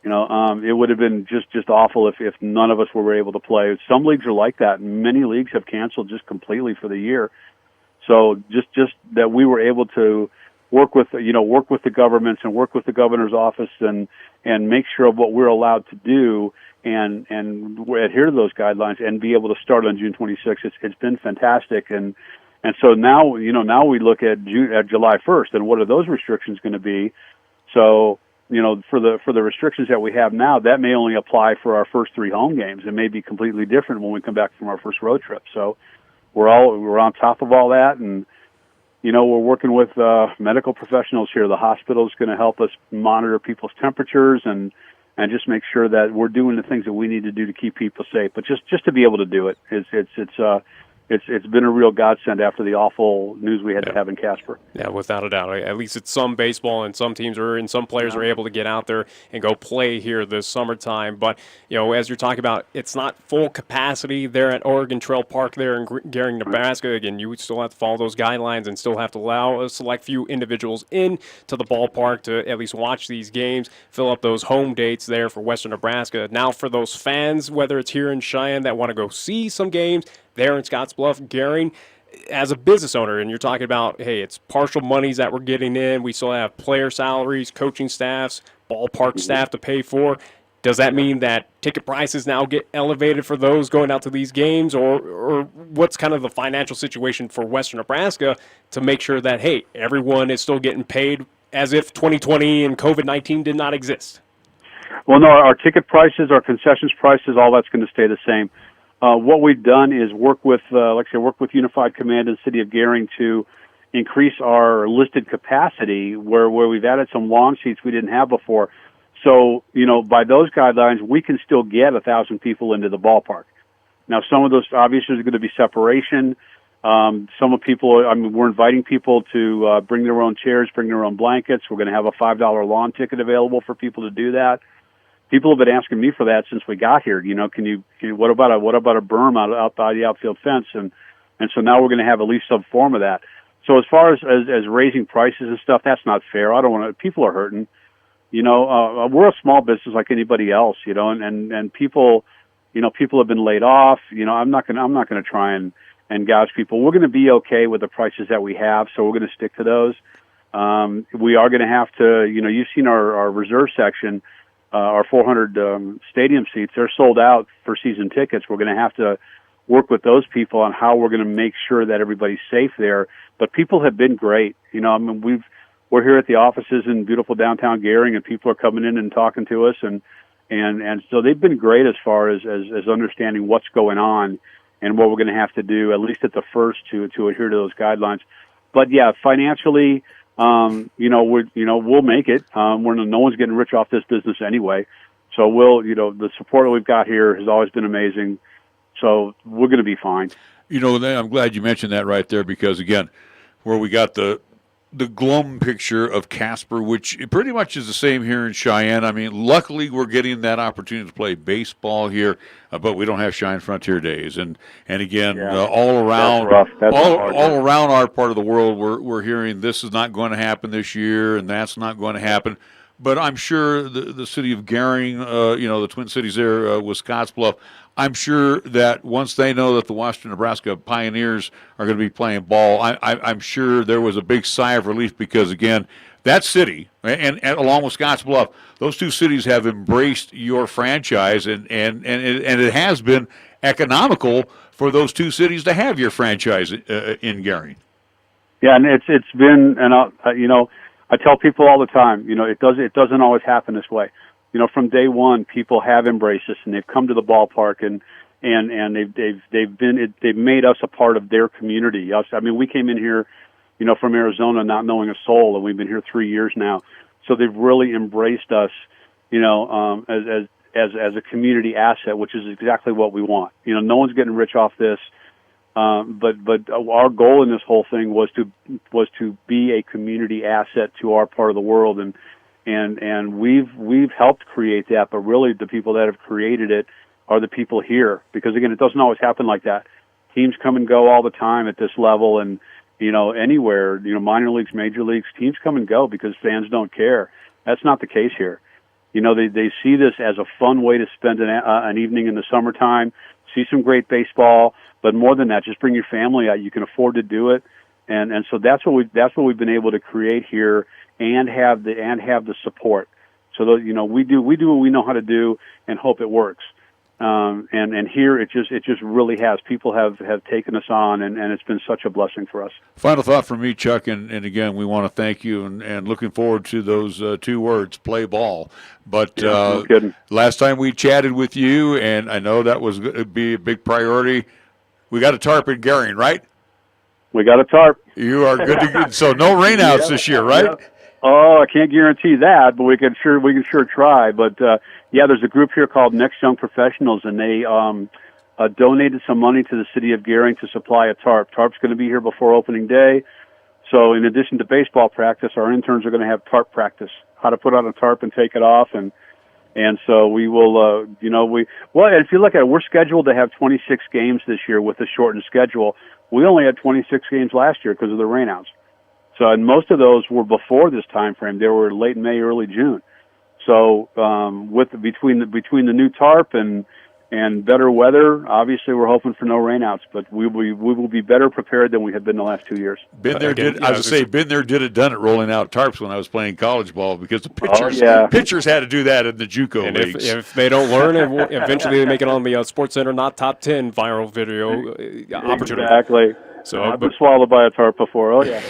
It would have been just awful if none of us were able to play. Some leagues are like that, and many leagues have canceled just completely for the year. So just that we were able to work with the governments and work with the governor's office and make sure of what we're allowed to do and adhere to those guidelines and be able to start on June 26th. It's been fantastic. And so now we look at July 1st, and what are those restrictions going to be? So, for the restrictions that we have now, that may only apply for our first 3 home games. It may be completely different when we come back from our first road trip. So we're on top of all that, and we're working with medical professionals here. The hospital is going to help us monitor people's temperatures and just make sure that we're doing the things that we need to do to keep people safe. But just to be able to do it, it's been a real godsend after the awful news we had to have in Casper. Yeah, without a doubt. At least it's some baseball, and some teams and some players are able to get out there and go play here this summertime. But, as you're talking about, it's not full capacity there at Oregon Trail Park there in Gering, Nebraska. Again, you still have to follow those guidelines and still have to allow a select few individuals in to the ballpark to at least watch these games, fill up those home dates there for Western Nebraska. Now for those fans, whether it's here in Cheyenne that want to go see some games, there in Scottsbluff, Gering, as a business owner, and you're talking about, hey, it's partial monies that we're getting in. We still have player salaries, coaching staffs, ballpark staff to pay for. Does that mean that ticket prices now get elevated for those going out to these games, or what's kind of the financial situation for Western Nebraska to make sure that, hey, everyone is still getting paid as if 2020 and COVID-19 did not exist? Well, no, our ticket prices, our concessions prices, all that's going to stay the same. What we've done is work with Unified Command and the City of Gering to increase our listed capacity where we've added some lawn seats we didn't have before. So, by those guidelines, we can still get 1,000 people into the ballpark. Now, some of those, obviously, there's going to be separation. We're inviting people to bring their own chairs, bring their own blankets. We're going to have a $5 lawn ticket available for people to do that. People have been asking me for that since we got here. What about a berm out by the outfield fence? And so now we're going to have at least some form of that. So as far as raising prices and stuff, that's not fair. People are hurting. we're a small business like anybody else, and people, people have been laid off. I'm not gonna try and gouge people. We're going to be okay with the prices that we have, so we're going to stick to those. We are going to have to, you've seen our reserve section, our 400 stadium seats. They're sold out for season tickets. We're going to have to work with those people on how we're going to make sure that everybody's safe there. But people have been great. We're here at the offices in beautiful downtown Gering, and people are coming in and talking to us, and so they've been great as far as understanding what's going on and what we're going to have to do, at least at the first, to adhere to those guidelines. But yeah, financially, we'll make it. No one's getting rich off this business anyway. So the support that we've got here has always been amazing. So we're going to be fine. I'm glad you mentioned that right there, because again, where we got the glum picture of Casper, which pretty much is the same here in Cheyenne. I mean, luckily we're getting that opportunity to play baseball here, but we don't have Cheyenne Frontier Days. And again, all around all around our part of the world, we're hearing this is not going to happen this year, and that's not going to happen. But I'm sure the city of Gering, the Twin Cities there with Scottsbluff, I'm sure that once they know that the Western Nebraska Pioneers are going to be playing ball, I'm sure there was a big sigh of relief, because, again, that city, and along with Scottsbluff, those two cities have embraced your franchise, and it has been economical for those two cities to have your franchise in Gering. Yeah, and it's been, and I tell people all the time, it doesn't always happen this way. From day one, people have embraced us, and they've come to the ballpark, and they've made us a part of their community. I mean, we came in here, from Arizona, not knowing a soul, and we've been here 3 years now. So they've really embraced us, as a community asset, which is exactly what we want. No one's getting rich off this. But our goal in this whole thing was to be a community asset to our part of the world, and we've helped create that. But really, the people that have created it are the people here, because again, it doesn't always happen like that. Teams come and go all the time at this level, and anywhere, minor leagues, major leagues, teams come and go because fans don't care. That's not the case here. They see this as a fun way to spend an evening in the summertime, see some great baseball. But more than that, just bring your family out. You can afford to do it, and so that's what we've been able to create here, and have the support. So that, we do what we know how to do, and hope it works. And here it just really has. People have taken us on, and it's been such a blessing for us. Final thought from me, Chuck, and again, we want to thank you, and looking forward to those two words, play ball. But no kidding. Last time we chatted with you, and I know that was going to be a big priority. We got a tarp in Gering, right? We got a tarp. You are good to go. So no rainouts this year, right? Yeah. Oh, I can't guarantee that, but we can sure try. But there's a group here called Next Young Professionals, and they donated some money to the city of Gering to supply a tarp. Tarp's going to be here before opening day. So in addition to baseball practice, our interns are going to have tarp practice, how to put on a tarp and take it off, and so we will, if you look at it, we're scheduled to have 26 games this year with a shortened schedule. We only had 26 games last year because of the rainouts. So, and most of those were before this time frame. They were late May, early June. So, between the new tarp and better weather, obviously we're hoping for no rainouts, but we will be better prepared than we have been the last 2 years. Been there, did it, done it, rolling out tarps when I was playing college ball, because the pitchers had to do that in the JUCO leagues. If they don't learn, eventually they make it on the Sports Center not top 10 viral video opportunity. Exactly. So I've been swallowed by a tarp before. Oh yeah.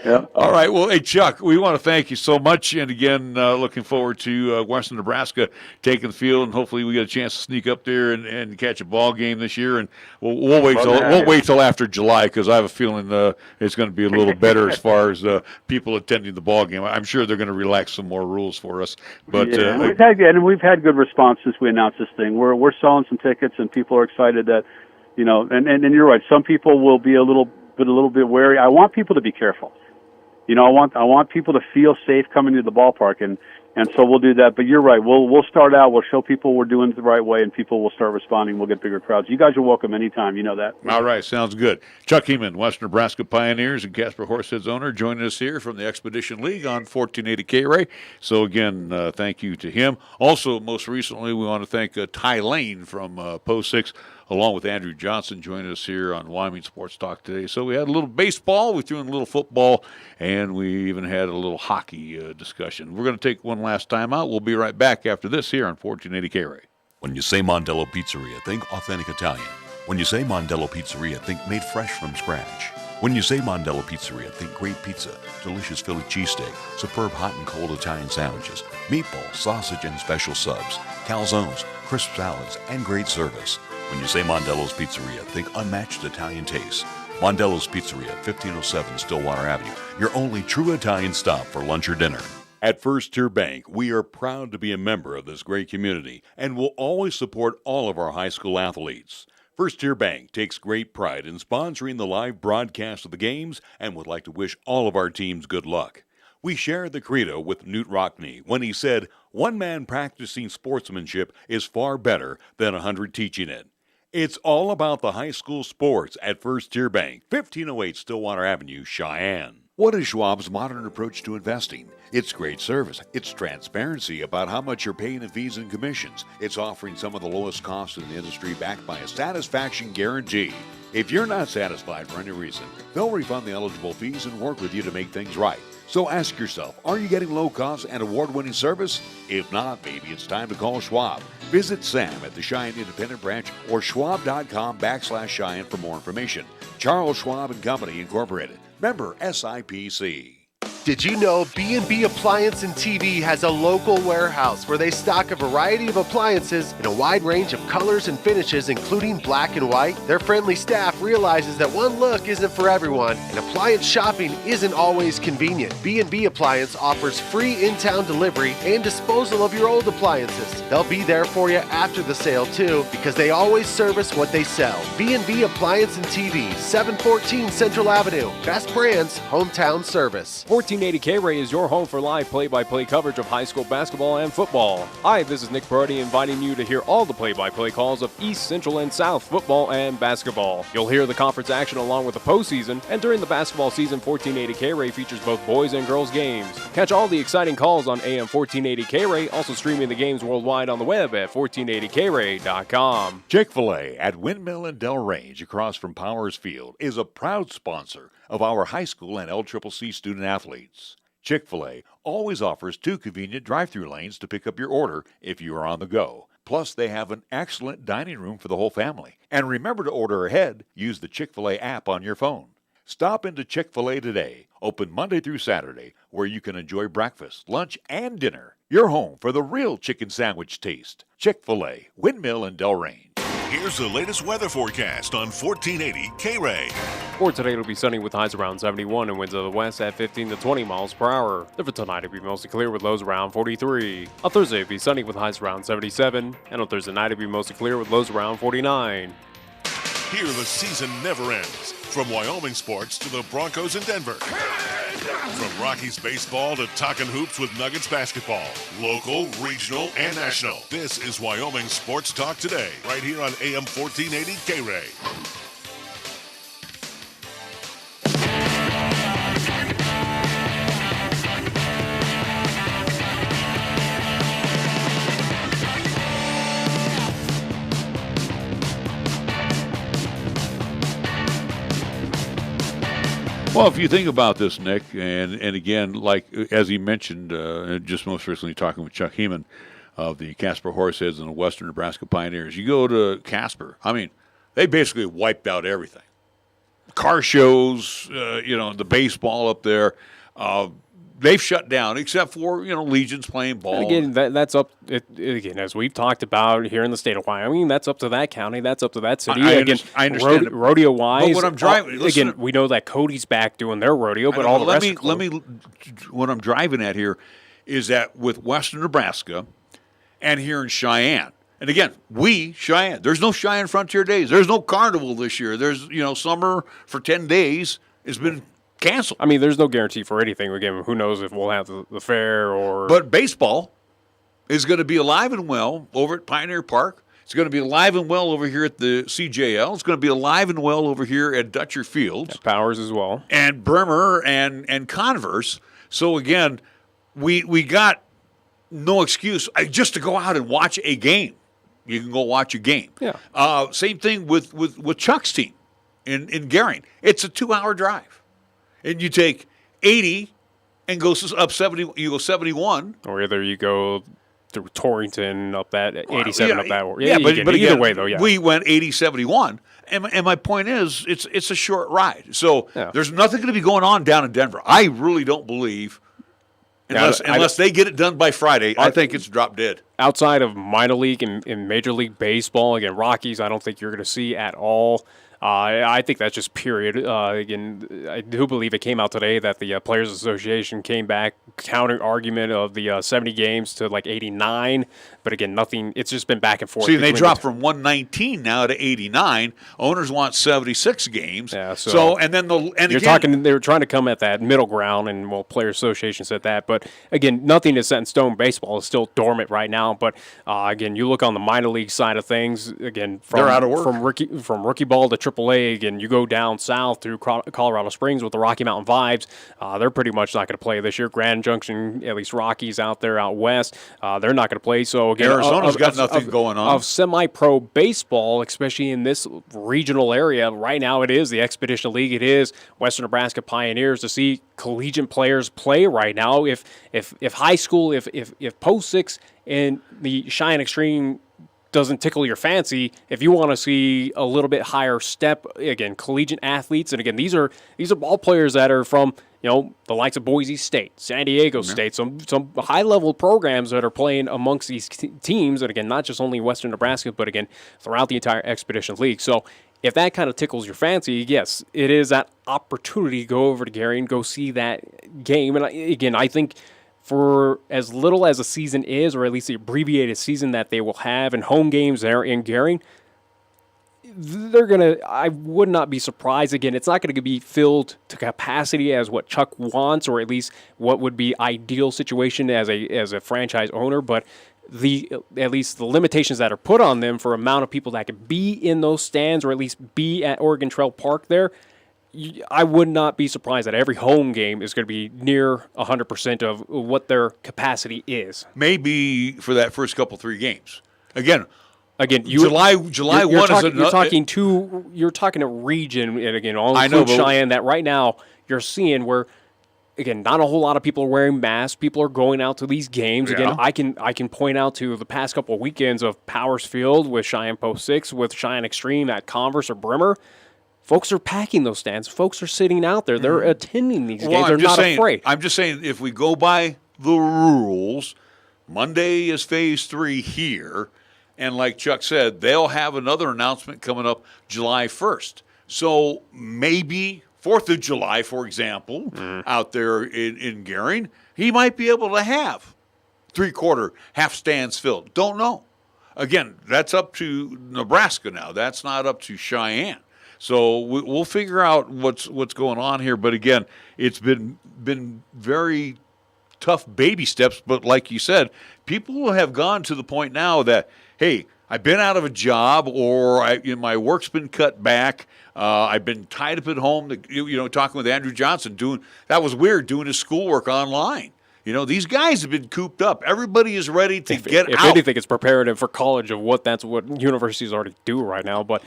Yeah. All right. Well, hey, Chuck, we want to thank you so much, and again, looking forward to Western Nebraska taking the field, and hopefully we get a chance to sneak up there and catch a ball game this year. And we'll wait till after July, because I have a feeling it's going to be a little better as far as people attending the ball game. I'm sure they're going to relax some more rules for us. But we've had good response since we announced this thing. We're selling some tickets, and people are excited that. And you're right. Some people will be a little bit wary. I want people to be careful. I want people to feel safe coming to the ballpark, and And so we'll do that. But you're right. We'll start out. We'll show people we're doing it the right way, and people will start responding. We'll get bigger crowds. You guys are welcome anytime. You know that. All right. Sounds good. Chuck Heeman, Western Nebraska Pioneers and Casper Horseheads owner, joining us here from the Expedition League on 1480 KRAE. So, again, thank you to him. Also, most recently, we want to thank Lain from Post 6, along with Andrew Johnson, joining us here on Wyoming Sports Talk today. So we had a little baseball, we threw in a little football, and we even had a little hockey discussion. We're going to take one last time out. We'll be right back after this here on 1480 KRAE. When you say Mondello Pizzeria, think authentic Italian. When you say Mondello Pizzeria, think made fresh from scratch. When you say Mondello Pizzeria, think great pizza, delicious Philly cheesesteak, superb hot and cold Italian sandwiches, meatballs, sausage, and special subs, calzones, crisp salads, and great service. When you say Mondello's Pizzeria, think unmatched Italian taste. Mondello's Pizzeria, 1507 Stillwater Avenue, your only true Italian stop for lunch or dinner. At First Tier Bank, we are proud to be a member of this great community and will always support all of our high school athletes. First Tier Bank takes great pride in sponsoring the live broadcast of the games and would like to wish all of our teams good luck. We share the credo with Newt Rockney when he said, "One man practicing sportsmanship is far better than 100 teaching it." It's all about the high school sports at First Tier Bank, 1508 Stillwater Avenue, Cheyenne. What is Schwab's modern approach to investing? It's great service. It's transparency about how much you're paying in fees and commissions. It's offering some of the lowest costs in the industry backed by a satisfaction guarantee. If you're not satisfied for any reason, they'll refund the eligible fees and work with you to make things right. So ask yourself, are you getting low cost and award-winning service? If not, maybe it's time to call Schwab. Visit Sam at the Cheyenne Independent Branch or schwab.com/Cheyenne for more information. Charles Schwab and Company, Incorporated. Member SIPC. Did you know B&B Appliance and TV has a local warehouse where they stock a variety of appliances in a wide range of colors and finishes, including black and white? Their friendly staff realizes that one look isn't for everyone, and appliance shopping isn't always convenient. B&B Appliance offers free in-town delivery and disposal of your old appliances. They'll be there for you after the sale, too, because they always service what they sell. B&B Appliance and TV, 714 Central Avenue. Best brands, hometown service. 1480 KRAE is your home for live play-by-play coverage of high school basketball and football. Hi, this is Nick Brody inviting you to hear all the play-by-play calls of East, Central, and South football and basketball. You'll hear the conference action along with the postseason, and during the basketball season, 1480 KRAE features both boys and girls games. Catch all the exciting calls on AM 1480 KRAE, also streaming the games worldwide on the web at 1480KRAE.com. Chick-fil-A at Windmill and Del Range across from Powers Field is a proud sponsor of our high school and LCCC student athletes. Chick-fil-A always offers 2 convenient drive-thru lanes to pick up your order if you are on the go. Plus, they have an excellent dining room for the whole family. And remember to order ahead. Use the Chick-fil-A app on your phone. Stop into Chick-fil-A today, open Monday through Saturday, where you can enjoy breakfast, lunch, and dinner. Your home for the real chicken sandwich taste. Chick-fil-A, Windmill and Del Range. Here's the latest weather forecast on 1480 KRAE. For today, it'll be sunny with highs around 71 and winds of the west at 15 to 20 miles per hour. For tonight, it'll be mostly clear with lows around 43. On Thursday, it'll be sunny with highs around 77. And on Thursday night, it'll be mostly clear with lows around 49. Here, the season never ends. From Wyoming sports to the Broncos in Denver. From Rockies baseball to talking hoops with Nuggets basketball. Local, regional, and national. This is Wyoming Sports Talk Today, right here on AM 1480 KRAE. Well, if you think about this, Nick, and again, like as he mentioned, just most recently talking with Chuck Heeman of the Casper Horseheads and the Western Nebraska Pioneers, you go to Casper. I mean, they basically wiped out everything. Car shows, the baseball up there. They've shut down, except for, Legion's playing ball. And again, that's up, again, as we've talked about here in the state of Wyoming, that's up to that county, that's up to that city. I understand. Rodeo-wise. But what I'm driving, again, we know that Cody's back doing their rodeo, but all the rest what I'm driving at here is that with Western Nebraska and here in Cheyenne, and again, Cheyenne, there's no Cheyenne Frontier Days. There's no carnival this year. There's, summer for 10 days. It's been canceled. I mean, there's no guarantee for anything. Again, who knows if we'll have the fair or. But baseball is going to be alive and well over at Pioneer Park. It's going to be alive and well over here at the CJL. It's going to be alive and well over here at Dutcher Fields. At Powers as well. And Bremer and Converse. So, again, we got no excuse just to go out and watch a game. You can go watch a game. Yeah. Same thing with Chuck's team in Gering. It's a 2-hour drive. And you take 80 and go up 70. You go 71. Or either you go through Torrington up that 87 up that. Yeah, but either again, way though. Yeah. We went 80-71, and my point is it's a short ride. So there's nothing going to be going on down in Denver. I really don't believe. Unless they get it done by Friday, I think it's drop dead. Outside of minor league and Major League Baseball, again, Rockies, I don't think you're going to see at all. I think that's just period. Again, I do believe it came out today that the Players Association came back, counter argument of the 70 games to like 89. But again, nothing. It's just been back and forth. See, they dropped from 119 now to 89. Owners want 76 games. Yeah. And then they were trying to come at that middle ground, and Players Association said that. But again, nothing is set in stone. Baseball is still dormant right now. But again, you look on the minor league side of things. Again, they're out of work from rookie ball to AAA. Again, you go down south through Colorado Springs with the Rocky Mountain Vibes. They're pretty much not going to play this year. Grand Junction, at least Rockies out there out west, they're not going to play. So again, Arizona's got nothing going on. Of semi-pro baseball, especially in this regional area, right now it is the Expedition League. It is Western Nebraska Pioneers. To see collegiate players play right now, if high school, if Post 6 and the Cheyenne Extreme doesn't tickle your fancy, if you want to see a little bit higher step, again, collegiate athletes, and again, these are all players that are from the likes of Boise State, San Diego State, some high-level programs that are playing amongst these teams, and again, not just only Western Nebraska, but again, throughout the entire Expedition League. So if that kind of tickles your fancy, yes, it is that opportunity to go over to Gary and go see that game. And again, I think for as little as a season is, or at least the abbreviated season that they will have, and home games there in Gary, I would not be surprised. Again, it's not going to be filled to capacity as what Chuck wants, or at least what would be ideal situation as a franchise owner, but at least the limitations that are put on them for amount of people that can be in those stands, or at least be at Oregon Trail Park there, I would not be surprised that every home game is going to be near 100% of what their capacity is. Maybe for that first couple 3 games. Again, July 1 is another. You're talking a region, and again, all include Cheyenne, that right now you're seeing where, again, not a whole lot of people are wearing masks. People are going out to these games. Yeah. Again, I can point out to the past couple of weekends of Powers Field with Cheyenne Post 6, with Cheyenne Extreme at Converse or Bremer. Folks are packing those stands. Folks are sitting out there. They're attending these games. They're not afraid. I'm just saying, if we go by the rules, Monday is Phase 3 here, and like Chuck said, they'll have another announcement coming up July 1st. So maybe 4th of July, for example, out there in Gering, he might be able to have 3/4, half stands filled. Don't know. Again, that's up to Nebraska now. That's not up to Cheyenne. So we'll figure out what's going on here. But again, it's been very tough baby steps. But like you said, people have gone to the point now that, hey, I've been out of a job, or my work's been cut back. I've been tied up at home. Talking with Andrew Johnson, that was weird, doing his schoolwork online. These guys have been cooped up. Everybody is ready to get out. If anything, it's preparative for college of that's what universities already do right now. But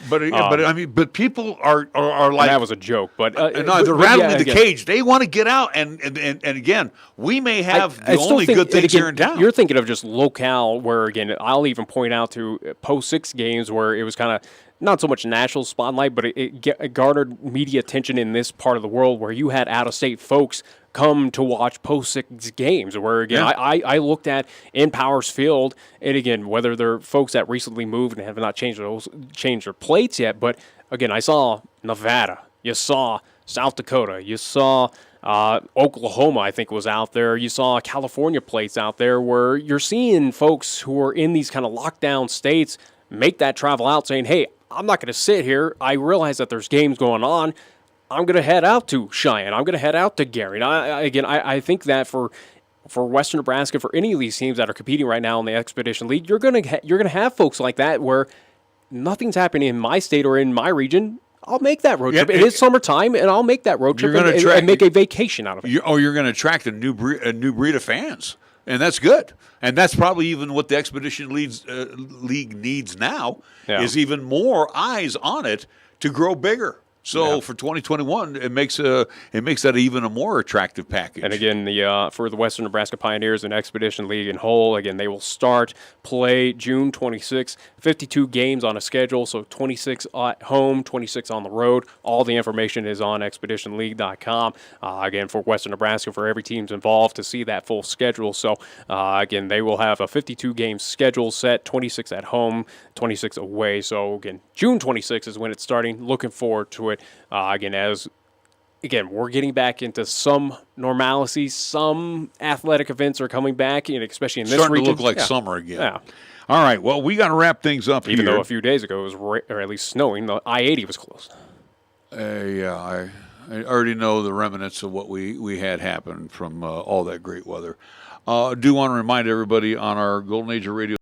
people are like, that was a joke. But they're rattling the cage. They want to get out, and again, we may have the only good things here in town. You're thinking of just locale, where again, I'll even point out to Post 6 games where it was kind of not so much national spotlight, but it garnered media attention in this part of the world, where you had out-of-state folks come to watch Post 6 games, where, again, I looked at in Powers Field, and again, whether they're folks that recently moved and have not changed their plates yet, but again, I saw Nevada, you saw South Dakota, you saw Oklahoma, I think, was out there, you saw California plates out there, where you're seeing folks who are in these kind of lockdown states make that travel out saying, hey, I'm not going to sit here. I realize that there's games going on. I'm going to head out to Cheyenne. I'm going to head out to Gary. And I think that for Western Nebraska, for any of these teams that are competing right now in the Expedition League, you're going to have folks like that where nothing's happening in my state or in my region. I'll make that road trip. It is summertime, and I'll make that road trip and make a vacation out of it. You're going to attract a new breed of fans, and that's good. And that's probably even what the Expedition League needs now is even more eyes on it to grow bigger. So for 2021, it makes that even a more attractive package. And again, for the Western Nebraska Pioneers and Expedition League in whole, again, they will start play June 26, 52 games on a schedule, so 26 at home, 26 on the road. All the information is on expeditionleague.com. Again, for Western Nebraska, for every team's involved to see that full schedule. So again, they will have a 52-game schedule set, 26 at home, 26 away. So again, June 26 is when it's starting. Looking forward to it. Again, we're getting back into some normalcy. Some athletic events are coming back, and especially in this region. Starting to look like summer again. Yeah. All right, well, we got to wrap things up Even though a few days ago it was, or at least snowing, the I-80 was closed. I already know the remnants of what we had happen from all that great weather. I do want to remind everybody on our Golden Age of Radio